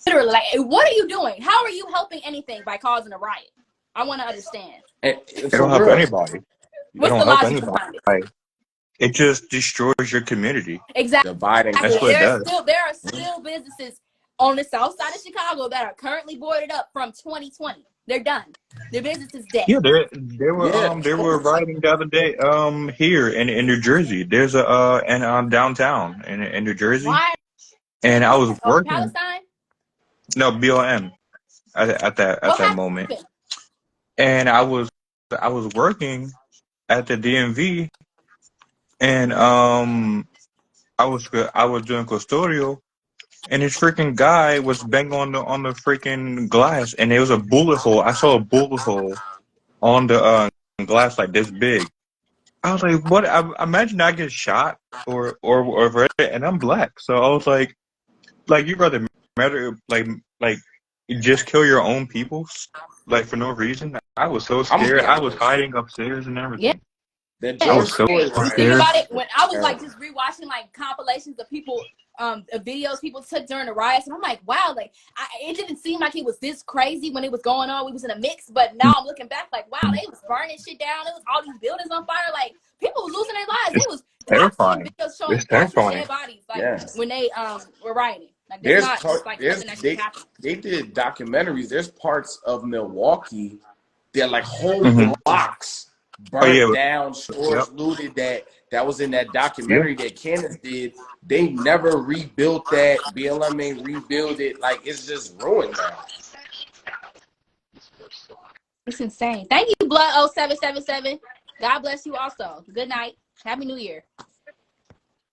S1: Literally, like, what are you doing? How are you helping anything by causing a riot? I want to understand.
S2: and
S3: It
S2: for
S3: don't help
S2: real,
S3: anybody. It
S1: What's
S3: don't
S1: the
S3: help
S1: logic
S3: anybody.
S1: behind it?
S3: It just destroys your community.
S1: Exactly.
S2: dividing
S3: That's what it does.
S1: There are still businesses on the south side of Chicago that are currently boarded up from 2020. They're done. Their business is dead.
S3: Yeah,
S2: yeah,
S3: they were riding the other day here in New Jersey. There's a and downtown in New Jersey,
S1: Why?
S3: and I was working.
S1: Palestine?
S3: No, BLM at
S1: What
S3: that moment,
S1: happened?
S3: and I was working at the DMV, and I was doing custodial, and this freaking guy was banging on the freaking glass, and there was a bullet hole. I saw a bullet hole on the glass like this big. I was like, what? I imagine I get shot and I'm black, so I was like you rather matter like you just kill your own people like for no reason. I was so
S2: I'm gonna
S3: scared.
S2: be
S3: I was
S2: honest.
S3: hiding upstairs and
S1: Yeah.
S3: everything.
S2: That
S3: I
S1: Yeah,
S2: George
S3: was
S1: it's
S3: so
S1: scary.
S2: Floyd
S1: You think about
S2: riots
S3: scared.
S1: it. When I was like
S2: terrible.
S1: just rewatching like compilations of people, videos people took during the riots, and I'm like, wow, like it didn't seem like it was this crazy when it was going on. We was in a mix, but now I'm looking back, like, wow, they was burning shit down. It was all these buildings on fire. Like people was losing their lives.
S3: It's
S1: They was. I've seen
S3: terrifying.
S1: videos showing
S3: It's
S1: actual
S3: terrifying.
S1: dead bodies, like
S2: Yeah.
S1: when they were rioting. Like that's not just like
S2: There's
S1: something that just happened.
S2: they did documentaries. There's parts of Milwaukee that like whole
S3: Hmm.
S2: blocks
S3: Oh yeah.
S2: burnt down,
S3: Yep.
S2: stores looted that was in that
S3: Yep.
S2: documentary that Candace did. They never rebuilt that. BLM ain't rebuild it. Like it's just ruined now.
S1: It's insane. Thank you, Blood 0777. God bless you also. Good night. Happy New Year.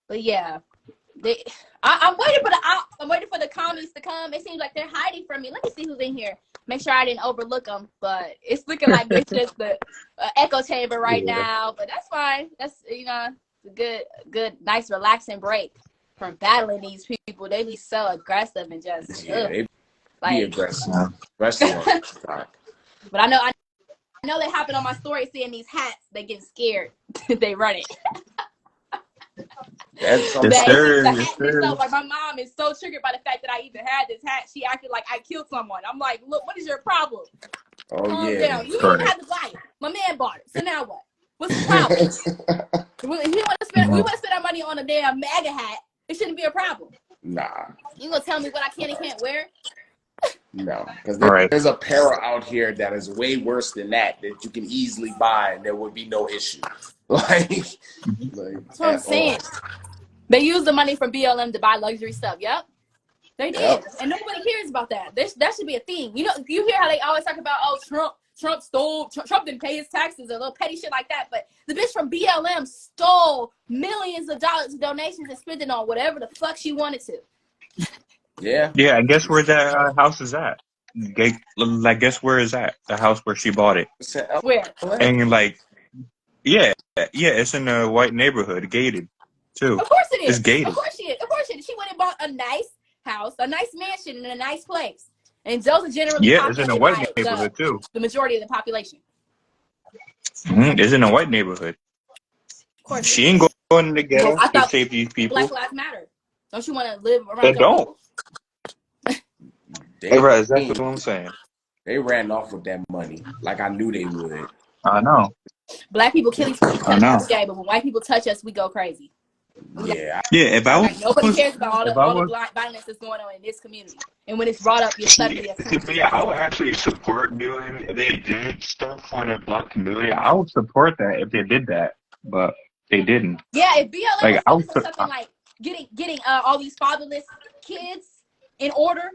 S1: But yeah, I'm waiting for I'm waiting for the commies to come. It seems like they're hiding from me. Let me see who's in here. Make sure I didn't overlook them. But it's looking like it's just the echo chamber right
S3: Yeah.
S1: now. But that's fine. That's a good, nice, relaxing break from battling these people. They be so aggressive and just
S2: Yeah, they be
S1: like.
S2: aggressive,
S3: Yeah.
S2: especially on TikTok.
S1: But I know they happen on my story seeing these hats. They get scared. They run it.
S2: That's
S3: Yes,
S2: sometimes.
S3: sir.
S1: The
S3: Yes,
S1: hat
S3: sir.
S1: itself, like my mom is so triggered by the fact that I even had this hat. She acted like I killed someone. I'm like, look, what is your problem?
S2: Oh
S1: Calm
S2: yeah.
S1: down. You didn't
S3: Right.
S1: have to buy it. My man bought it. So now what? What's the problem? We want to spend our money on a damn MAGA hat. It shouldn't be a problem.
S2: Nah.
S1: You gonna tell me what I can and can't wear?
S2: No, because
S3: Right.
S2: there's a apparel out here that is way worse than that you can easily buy and there would be no issue. Like
S1: That's what I'm
S2: at all.
S1: saying. They use the money from BLM to buy luxury stuff. Yep. They
S2: Yep.
S1: did. And nobody cares about that. That should be a thing. You hear how they always talk about, oh, Trump stole, Trump didn't pay his taxes, or little petty shit like that. But the bitch from BLM stole millions of dollars of donations and spent it on whatever the fuck she wanted to.
S2: Yeah.
S3: Yeah. And guess where that house is at? Like, guess where is that? The house where she bought it.
S2: It's in
S1: Where?
S2: LA.
S3: And like, yeah, it's in a white neighborhood, gated, too.
S1: Of course it
S3: It's
S1: is.
S3: gated.
S1: Of course she is. Of course she is. She went and bought a nice house, a nice mansion in a nice place. And those are generally
S3: Yeah, it's in a
S1: populated
S3: white
S1: by
S3: neighborhood too.
S1: the majority of the population.
S3: It's in a white neighborhood.
S1: Of course it
S3: She
S1: is.
S3: ain't going to the
S1: Well,
S3: ghetto
S1: I
S3: to
S1: thought
S3: save these people.
S1: Black Lives Matter. Don't you want to live around
S3: They
S1: your
S3: don't.
S1: people?
S3: Right, exactly what I'm saying.
S2: They ran off with that money like I knew they would.
S3: I know.
S1: Black people kill each
S3: I
S1: other
S3: know.
S1: every day, but when white people touch us, we go crazy.
S2: Yeah.
S3: Yeah, if I
S1: Like nobody
S3: was,
S1: cares about
S3: if I
S1: all the
S3: was,
S1: violence that's going on in this community. And when it's brought up, you're suddenly offended.
S3: I would actually support doing if they did stuff for the black community. I would support that if they did that, but they didn't.
S1: Yeah, if BLM
S3: Like
S1: was
S3: I was,
S1: focused on something like getting all these fatherless kids in order,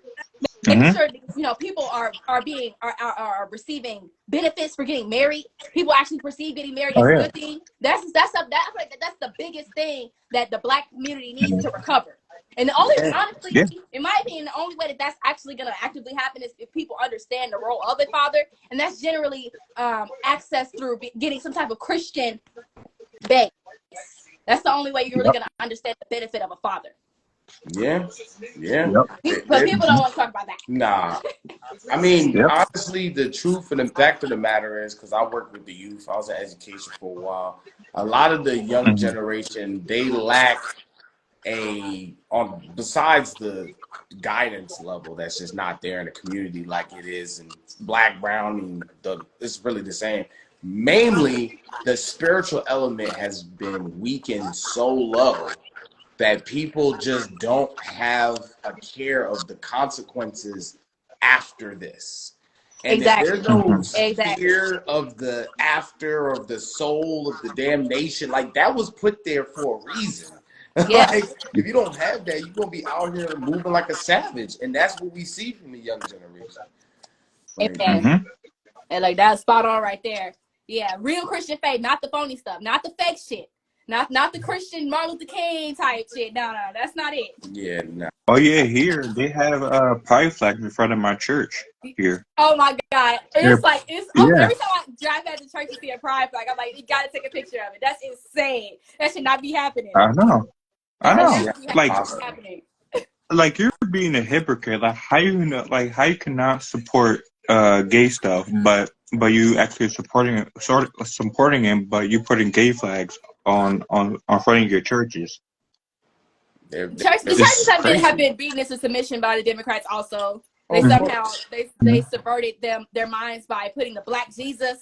S1: making sure people are receiving benefits for getting married. People actually perceive getting married as a good thing. That's the biggest thing that the black community needs to recover. And the only, honestly, in my opinion, the only way that that's actually going to actively happen is if people understand the role of a father, and that's generally accessed through getting some type of Christian base. That's the only way you're really going to understand the benefit of a father.
S2: Yeah, yeah.
S3: Yep.
S1: But people don't want to talk about that.
S2: Nah. I mean,
S3: Yep.
S2: honestly, the truth and the fact of the matter is, because I worked with the youth, I was in education for a while. A lot of the young
S3: Mhm.
S2: generation, they lack besides the guidance level that's just not there in the community like it is in black, brown, and it's really the same. Mainly, the spiritual element has been weakened so low that people just don't have a care of the consequences after this. And if there's
S1: Exactly.
S2: no
S1: Exactly.
S2: fear of the after, of the soul, of the damnation, like that was put there for a reason.
S1: Yeah.
S2: Like, if you don't have that, you're going to be out here moving like a savage. And that's what we see from the young generation. Like,
S1: Amen.
S3: Mhm.
S1: And like that's spot on right there. Yeah, real Christian faith, not the phony stuff, not the fake shit, not the Christian Martin Luther King type shit. No, that's not it.
S2: yeah, nah.
S3: Oh yeah, here they have pride flags in front of my church here.
S1: Oh my God,
S3: They're,
S1: it's like it's
S3: yeah,
S1: every time I drive at the church and see a pride flag, I'm like, you gotta take a picture of it. That's insane. That should not be happening.
S3: I know. I
S1: That
S3: know.
S1: should not be
S3: Like
S1: happening.
S3: you're being a hypocrite. Like how you know, like how you cannot support gay stuff, but you actually supporting him, but you putting gay flags on front of your churches.
S2: They're,
S1: The
S2: they're
S1: churches have
S2: crazy.
S1: been beaten into submission by the Democrats. Also, they
S2: Of
S1: somehow
S2: course.
S1: they subverted their minds by putting the Black Jesus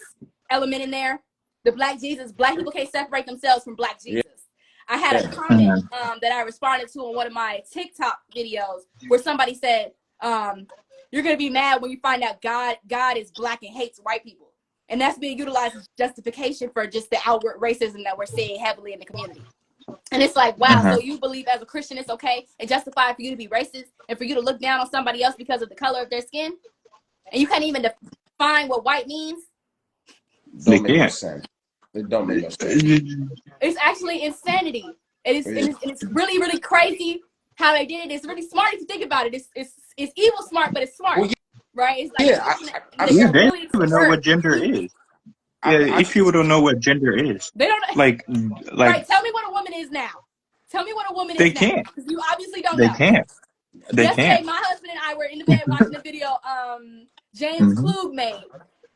S1: element in there. The Black Jesus, Black people can't separate themselves from Black
S2: Yeah.
S1: Jesus. I had a
S2: Yeah.
S1: comment that I responded to on one of my TikTok videos where somebody said, "You're gonna be mad when you find out God is Black and hates white people," and that's being utilized as justification for just the outward racism that we're seeing heavily in the community. And it's like, wow, so you believe as a Christian it's okay and justified for you to be racist and for you to look down on somebody else because of the color of their skin? And you can't even define what white means?
S3: They
S2: Don't make no
S3: can't.
S2: sense. It don't make no sense.
S1: It's actually insanity. It's really, really crazy how they did it. It's really smart if you think about it. It's evil smart, but it's smart.
S2: Well,
S1: Right? It's like
S2: yeah,
S3: Yeah,
S1: their
S3: they
S1: ability
S3: don't
S1: to
S3: even know
S1: work.
S3: what gender is. Yeah, if people don't know what gender is,
S1: They don't
S3: like
S1: right. Tell me what a woman is now. Tell me what a woman
S3: they
S1: is now.
S3: can't.
S1: Because you obviously don't
S3: They
S1: know.
S3: can't. They
S1: Yesterday,
S3: can't.
S1: my husband and I were in the bed watching the video James
S3: Hmm.
S1: Klug made,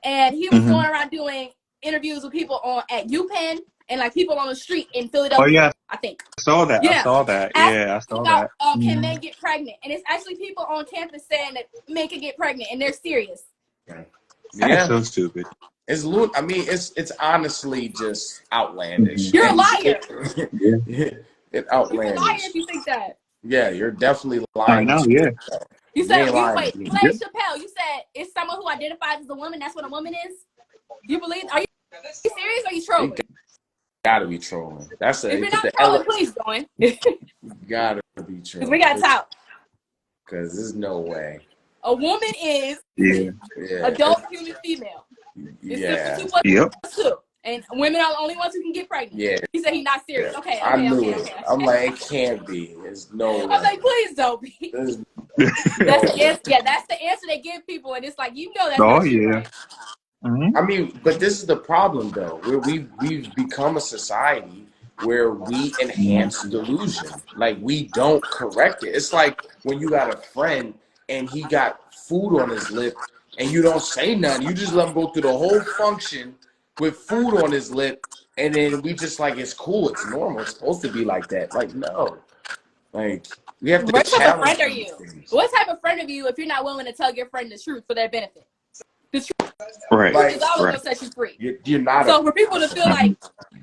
S1: and he was
S3: Hmm.
S1: going around doing interviews with people at UPenn and like people on the street in
S3: Oh
S1: Philadelphia,
S3: yeah,
S1: I think.
S3: I saw that. I
S1: Yeah,
S3: saw that.
S1: asking
S3: Yeah, I saw
S1: about
S3: that.
S1: can men get pregnant, and it's actually people on campus saying that men can get pregnant, and they're serious.
S3: That's
S2: yeah.
S3: so stupid.
S2: I mean, it's honestly just outlandish.
S1: You're a
S2: And
S1: liar.
S3: Yeah,
S2: it's
S1: You're a liar
S2: outlandish.
S1: if you think that.
S2: Yeah, you're definitely
S3: I
S2: lying
S3: know.
S2: to
S3: Yeah.
S2: yourself.
S1: You
S2: You
S1: said
S2: ain't lying
S1: wait,
S2: to me.
S1: Clay Chappelle. You said it's someone who identifies as a woman. That's what a woman is. You believe? Are you serious? Or are you trolling?
S2: You gotta be trolling. That's
S1: If
S2: you
S1: you're
S2: put
S1: not
S2: the
S1: trolling, please join.
S2: You gotta be
S1: Because
S2: trolling.
S1: we got to talk.
S2: Because there's no way.
S1: A woman is
S3: Yeah.
S2: Yeah.
S1: adult human female. It's
S2: Yeah.
S1: simple 2
S3: Yep.
S1: plus 2. And women are the only ones who can get pregnant.
S2: Yeah.
S1: He said he's not serious.
S2: Yeah.
S1: Okay.
S2: I knew it. I'm like, it can't be. There's no way.
S1: I'm like, please don't be.
S2: There's
S1: That's the answer. Yeah, that's the answer they give people, and it's like, you know, that's
S3: Oh
S1: not true,
S3: yeah.
S1: right?
S3: Hmm.
S2: I mean, but this is the problem, though, where we've become a society where we enhance delusion. Like, we don't correct it. It's like when you got a friend and he got food on his lip and you don't say nothing. You just let him go through the whole function with food on his lip, and then we just like, it's cool, it's normal, it's supposed to be like that. Like, no. Like, we have to
S1: What type of
S2: challenge
S1: friend are
S2: these
S1: you?
S2: things.
S1: What type of friend are you if you're not willing to tell your friend the truth for their benefit? The truth
S3: Right.
S2: Like,
S1: is always
S3: Right.
S1: going to set you free.
S2: you're not
S1: So
S2: a
S1: for people to feel
S3: Mhm.
S1: like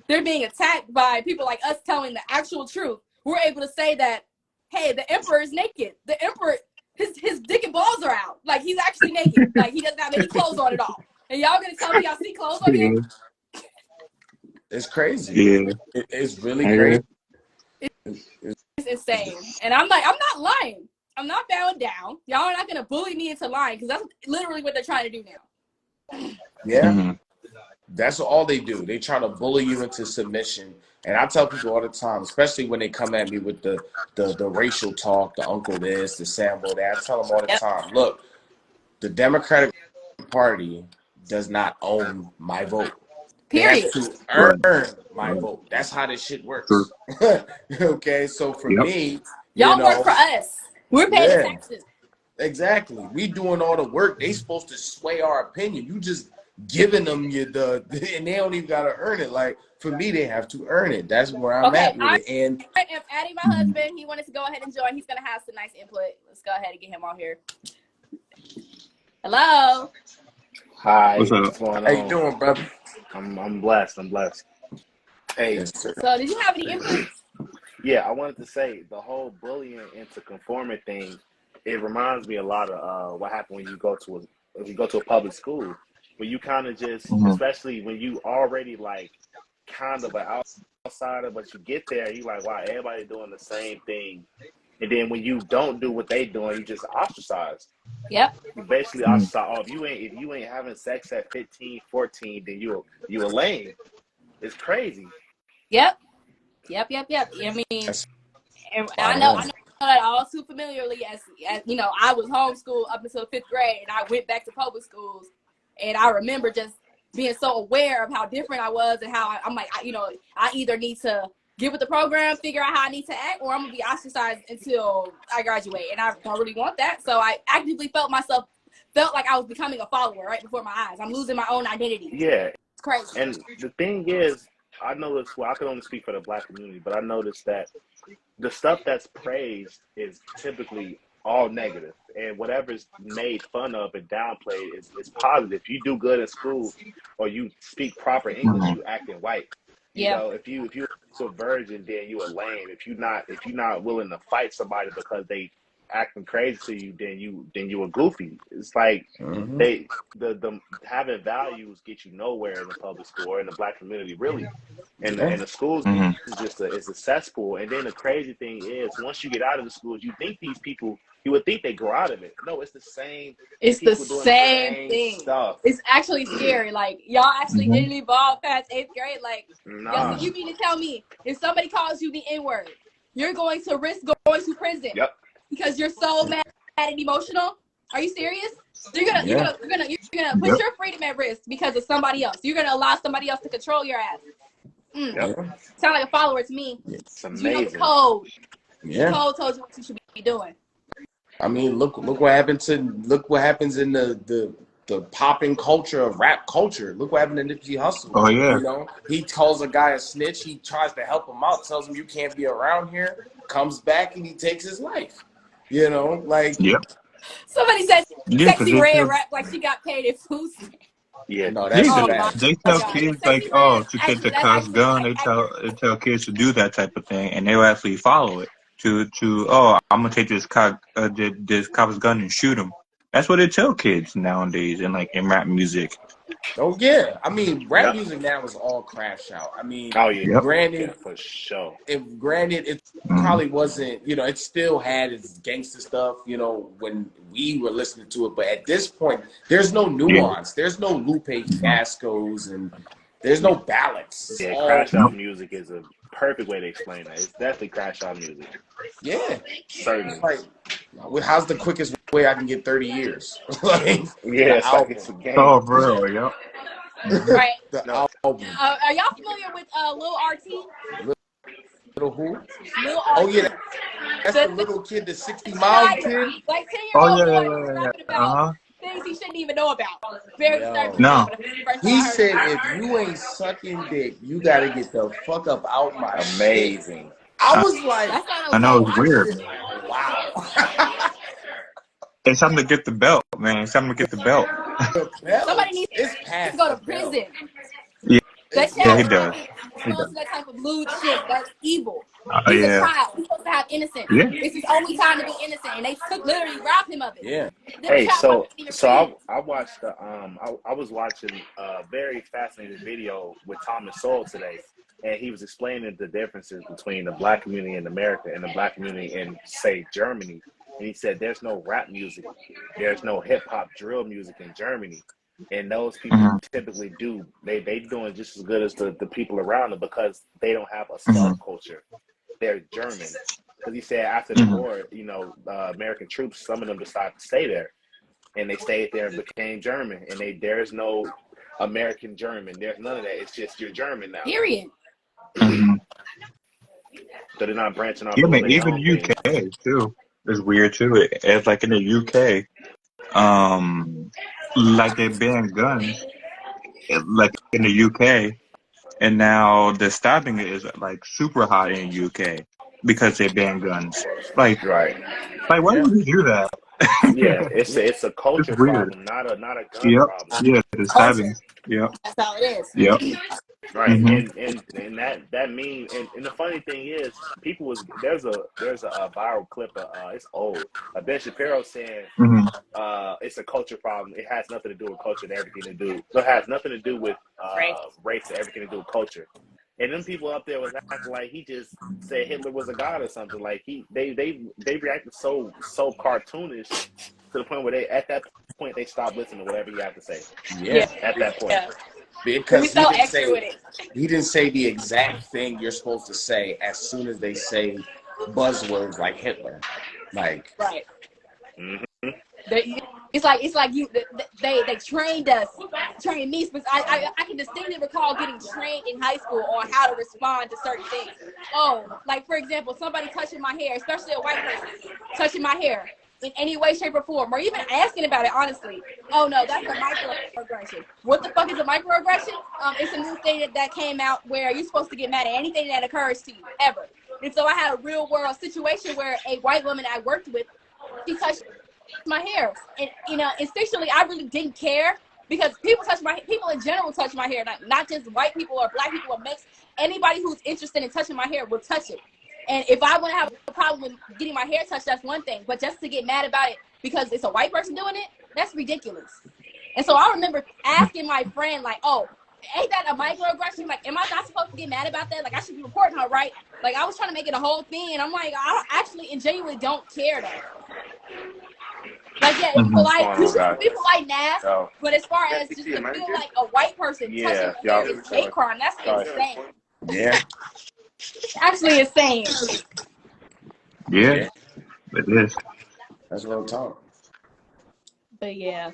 S1: they're being attacked by people like us telling the actual truth, we're able to say that, hey, the emperor is naked. The emperor, his dick and balls are out. Like, he's actually naked. Like, he doesn't have any clothes on at all. And y'all gonna tell me y'all see clothes on him?
S3: Yeah.
S2: It's crazy.
S3: Yeah.
S2: It's really
S3: I
S2: crazy.
S1: It's insane. And I'm like, I'm not lying. I'm not bowing down. Y'all are not gonna bully me into lying because that's literally what they're trying to do now.
S2: Yeah,
S3: Mhm.
S2: that's all they do. They try to bully you into submission. And I tell people all the time, especially when they come at me with the racial talk, the uncle this, the Sambo that. I tell them all the time, look, the Democratic Party does not own my vote. They
S1: Period.
S2: have to
S3: Right.
S2: earn my
S3: Right.
S2: vote. That's how this shit
S3: True.
S2: works. Okay, so for
S3: Yep.
S2: me, You
S1: Y'all work
S2: know,
S1: for us. We're paying the
S2: yeah,
S1: taxes.
S2: exactly. We doing all the work. They supposed to sway our opinion. You just giving them and they don't even gotta earn it. Like for me, they have to earn it. That's where I'm
S1: Okay,
S2: at with it. And
S1: I am adding my husband. He wanted to go ahead and join. He's gonna have some nice input. Let's go ahead and get him on here. Hello.
S3: What's
S5: Hi,
S3: up?
S5: what's going
S2: how you
S5: on?
S2: doing, brother?
S5: I'm blessed. I'm blessed. Hey,
S2: Yes, sir.
S1: So, did you have any input?
S5: yeah, I wanted to say the whole bullying into conforming thing. It reminds me a lot of what happened when you go to a public school, where you kind of just,
S3: Mm-hmm.
S5: especially when you already like kind of an outsider, but you get there, you like, wow, everybody doing the same thing, and then when you don't do what they doing, you just ostracized.
S1: Yep.
S5: You basically ostracized. Oh, if you ain't having sex at 15, 14, then you a lame. It's crazy.
S1: Yep. Yep. I mean,
S2: That's
S1: and
S2: spot
S1: I
S2: on.
S1: know that all too familiarly as you know, I was homeschooled up until 5th grade, and I went back to public schools, and I remember just being so aware of how different I was and how I'm like, I either need to get with the program, figure out how I need to act, or I'm gonna be ostracized until I graduate, and I don't really want that. So I actively felt like I was becoming a follower right before my eyes. I'm losing my own identity.
S5: Yeah,
S1: It's crazy.
S5: and the thing is, I noticed. Well, I can only speak for the black community, but I noticed that the stuff that's praised is typically all negative, and whatever's made fun of and downplayed is positive. If you do good in school, or you speak proper English, you acting white. You
S1: Yeah.
S5: know, if you a virgin, then you a lame. If you're not willing to fight somebody because they acting crazy to you, then you a goofy. It's like
S2: Hmm.
S5: the having values get you nowhere in the public school or in the black community, really. And
S2: Yeah.
S5: the schools
S3: Mm-hmm.
S5: is just a cesspool. And then the crazy thing is, once you get out of the schools, you think these people, you would think they grow out of it. No, it's the same
S1: It's the
S5: people doing the
S1: same
S5: same
S1: thing.
S5: stuff.
S1: It's actually scary. Like, y'all actually
S3: Mm-hmm.
S1: didn't evolve past 8th grade. Like, y'all, so
S5: Nah.
S1: you mean to tell me if somebody calls you the N-word, you're going to risk going to prison
S5: Yep.
S1: because you're so mad and emotional? Are you serious? So
S2: Yeah.
S1: you're gonna put
S3: Yep.
S1: your freedom at risk because of somebody else. You're gonna allow somebody else to control your ass.
S5: Yep.
S2: Yeah.
S1: Sound like a follower to me.
S5: It's
S1: You know the
S5: amazing.
S1: code. The
S2: Yeah.
S1: code told you what you should be doing.
S2: I mean, look what happens in the popping culture of rap culture. Look what happened to Nipsey Hussle.
S3: Oh yeah.
S2: You know, he calls a guy a snitch. He tries to help him out, tells him you can't be around here. Comes back and he takes his life. You know, like
S3: Yep.
S1: Somebody said
S3: Yeah, because
S1: Sexy Red rap like she got paid in food stamps.
S5: Yeah.
S2: no,
S3: yeah,
S2: that's
S3: 'cause
S1: Oh my
S2: trash.
S3: they tell
S2: That's
S1: god.
S3: kids like,
S1: Sexy
S3: oh,
S1: Red,
S3: to get
S1: actually,
S3: the
S1: that's
S3: cops
S1: actually
S3: gun,
S1: accurate.
S3: they tell kids to do that type of thing, and they'll actually follow it. Oh, I'm gonna take this cop's gun and shoot him. That's what they tell kids nowadays, in rap music.
S2: Oh yeah. I mean, rap
S5: Yep.
S2: music now is all crash out. I mean,
S5: Oh yeah.
S3: Yep.
S5: Yeah,
S2: granted,
S5: for sure.
S2: it
S3: Mm-hmm.
S2: probably wasn't, it still had its gangster stuff, when we were listening to it. But at this point, there's no
S3: Yeah.
S2: nuance. There's no Lupe
S3: Mm-hmm.
S2: Fiascos and there's
S5: Yeah,
S2: no balance. It's
S5: yeah,
S2: all,
S5: crash out music is a perfect way to explain that. It's definitely crash out music.
S2: yeah. It's
S5: Certainly.
S2: like, how's the quickest way I can get 30 years? Like
S5: Yeah,
S2: the
S5: it's like
S2: album.
S5: it's a game.
S3: Oh, for real. Yep. Mm-hmm.
S1: Right.
S2: The
S5: No,
S2: album.
S1: Are y'all familiar with Lil RT?
S2: Little who?
S1: Lil
S2: Oh yeah,
S1: RT.
S2: that's the
S1: The
S2: little kid, the 60 Miles
S1: Snyder.
S2: kid.
S1: Like
S3: Oh
S1: 10-year-old
S3: yeah,
S1: boy
S3: yeah,
S1: who's
S3: yeah,
S1: rapping
S3: yeah. Uh
S1: about
S3: huh.
S1: things he shouldn't even know about. Very disturbing
S2: Yo.
S1: to me
S3: No.
S1: when the first time
S2: He
S1: I heard
S2: said,
S1: it.
S2: if you ain't sucking dick, you got to get the fuck up out my shit.
S5: amazing.
S2: I
S3: I,
S2: was like,
S1: That's not
S3: I know
S1: okay.
S3: it's weird.
S2: wow.
S3: It's time to get the belt, man. It's time to get the belt.
S2: The
S1: Somebody
S2: belt.
S1: needs
S2: It's
S1: to
S2: past
S1: go
S2: the
S1: to
S2: belt.
S1: prison.
S3: Yeah,
S1: That
S2: It's
S3: yeah,
S1: child
S3: he
S1: should
S2: yo.
S1: not
S3: does.
S1: be
S3: He
S1: exposed
S3: does.
S1: to that type of lewd shit. That's evil.
S3: Oh
S1: He's a
S3: yeah,
S1: child. He's supposed to have innocence.
S3: yeah.
S1: It's his only time to be innocent, and they literally robbed him of it.
S2: Yeah.
S1: This
S5: Hey,
S1: child wasn't
S5: so
S1: even
S5: so
S1: breathing.
S5: I watched I was watching a very fascinating video with Thomas Sowell today, and he was explaining the differences between the black community in America and the black community in, say, Germany. And he said there's no rap music, there's no hip hop drill music in Germany, and those people
S3: Mm-hmm.
S5: typically do they doing just as good as the people around them because they don't have a
S3: Mm-hmm.
S5: subculture. They're German. Because he said after the
S3: Mm-hmm.
S5: war, American troops, some of them decided to stay there, and they stayed there and became German. And there's no American German. There's none of that. It's just you're German now.
S1: Period.
S3: Mm-hmm.
S5: So they're not branching off and
S3: Even
S5: doing their
S3: even
S5: own
S3: the
S5: thing.
S3: UK too is weird too. It's like in the UK, like they ban guns, like in the UK, and now the stabbing is like super high in UK because they ban guns. Like,
S5: Right.
S3: why
S2: Yeah.
S3: would you do that?
S5: Yeah, it's a
S3: It's
S5: culture
S3: weird.
S5: problem, not a gun
S3: Yep.
S5: problem.
S3: Yeah, the
S1: Culture.
S3: stabbings. Yep.
S1: That's how it is.
S3: Yep.
S5: Right,
S3: Mhm.
S5: and that mean and the funny thing is, people was there's a viral clip. It's old. Ben Shapiro saying
S3: Mhm.
S5: it's a culture problem. It has nothing to do with culture and everything to do. It has nothing to do with
S1: Right.
S5: race and everything to do with culture. And them people up there was acting like he just said Hitler was a god or something. Like they reacted so cartoonish to the point where they at that point they stopped listening to whatever he had to say.
S1: Yeah.
S2: Yeah.
S5: At that point,
S1: Yeah. We
S2: Because
S1: so extra with it.
S2: he didn't say the exact thing you're supposed to say as soon as they say buzzwords like Hitler. Like,
S1: Right.
S5: mm-hmm.
S1: It's like you they trained me because I can distinctly recall getting trained in high school on how to respond to certain things. Oh, like for example, somebody touching my hair, especially a white person touching my hair in any way, shape, or form, or even asking about it honestly. Oh no, that's a microaggression. What the fuck is a microaggression? It's a new thing that came out where you're supposed to get mad at anything that occurs to you ever. And so I had a real world situation where a white woman I worked with, she touched my hair, and instinctually I really didn't care because people in general touch my hair, not just white people or black people or mixed. Anybody who's interested in touching my hair will touch it. And if I want to have a problem with getting my hair touched, that's one thing, but just to get mad about it because it's a white person doing it, that's ridiculous. And so I remember asking my friend, like, oh, ain't that a microaggression? Like, am I not supposed to get mad about that? Like, I should be reporting her, right? Like, I was trying to make it a whole thing, and I'm like, I actually and genuinely don't care though. Like, yeah, it's
S3: Mhm.
S1: polite.
S5: What's
S1: You
S5: going on,
S1: should
S5: guys?
S1: be polite and ask.
S5: Oh,
S1: But as far as just to feel like a white person touching
S5: yeah,
S1: your hair
S5: y'all.
S1: is hate crime, that's insane.
S2: yeah,
S1: It's actually insane.
S3: Yeah,
S2: yeah,
S3: it is.
S2: that's what I'm talking.
S1: But yeah,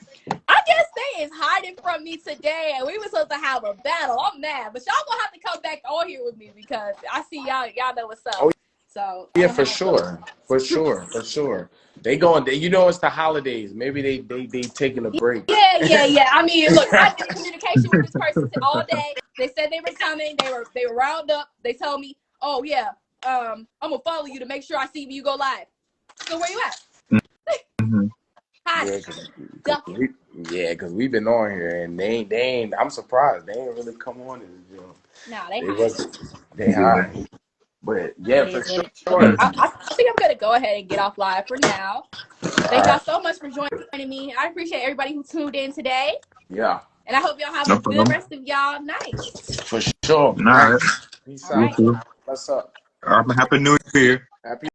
S1: I guess they is hiding from me today, and we were supposed to have a battle. I'm mad, but y'all gonna have to come back on here with me because I see y'all know what's up.
S2: Oh,
S1: So
S2: yeah, for sure, for sure, for sure. They going, it's the holidays. Maybe they taking a break.
S1: Yeah. I mean, look, I've been in communication with this person all day. They said they were coming. They were round up. They told me, oh yeah, I'm gonna follow you to make sure I see when you go live. So where you at?
S3: Mhm.
S1: Hiding, ducking.
S2: Because we've been on here and they ain't. I'm surprised they ain't really come on this joint.
S1: Nah, they
S2: They
S1: hiding.
S2: wasn't. They
S3: Yeah.
S2: high. But
S1: It
S2: yeah, for
S1: is what it is. But look,
S2: sure.
S3: Mhm.
S1: I think I'm gonna go ahead and get off live for now.
S2: All
S1: Thank y'all
S2: right.
S1: so much for joining me. I appreciate everybody who tuned in today.
S2: Yeah,
S1: And I hope y'all have
S3: No
S1: a good
S3: problem.
S1: rest of y'all night.
S2: for sure.
S3: All right.
S2: Peace
S1: All
S3: You
S2: out.
S1: right.
S3: too.
S2: What's up?
S3: Happy New Year.
S2: Happy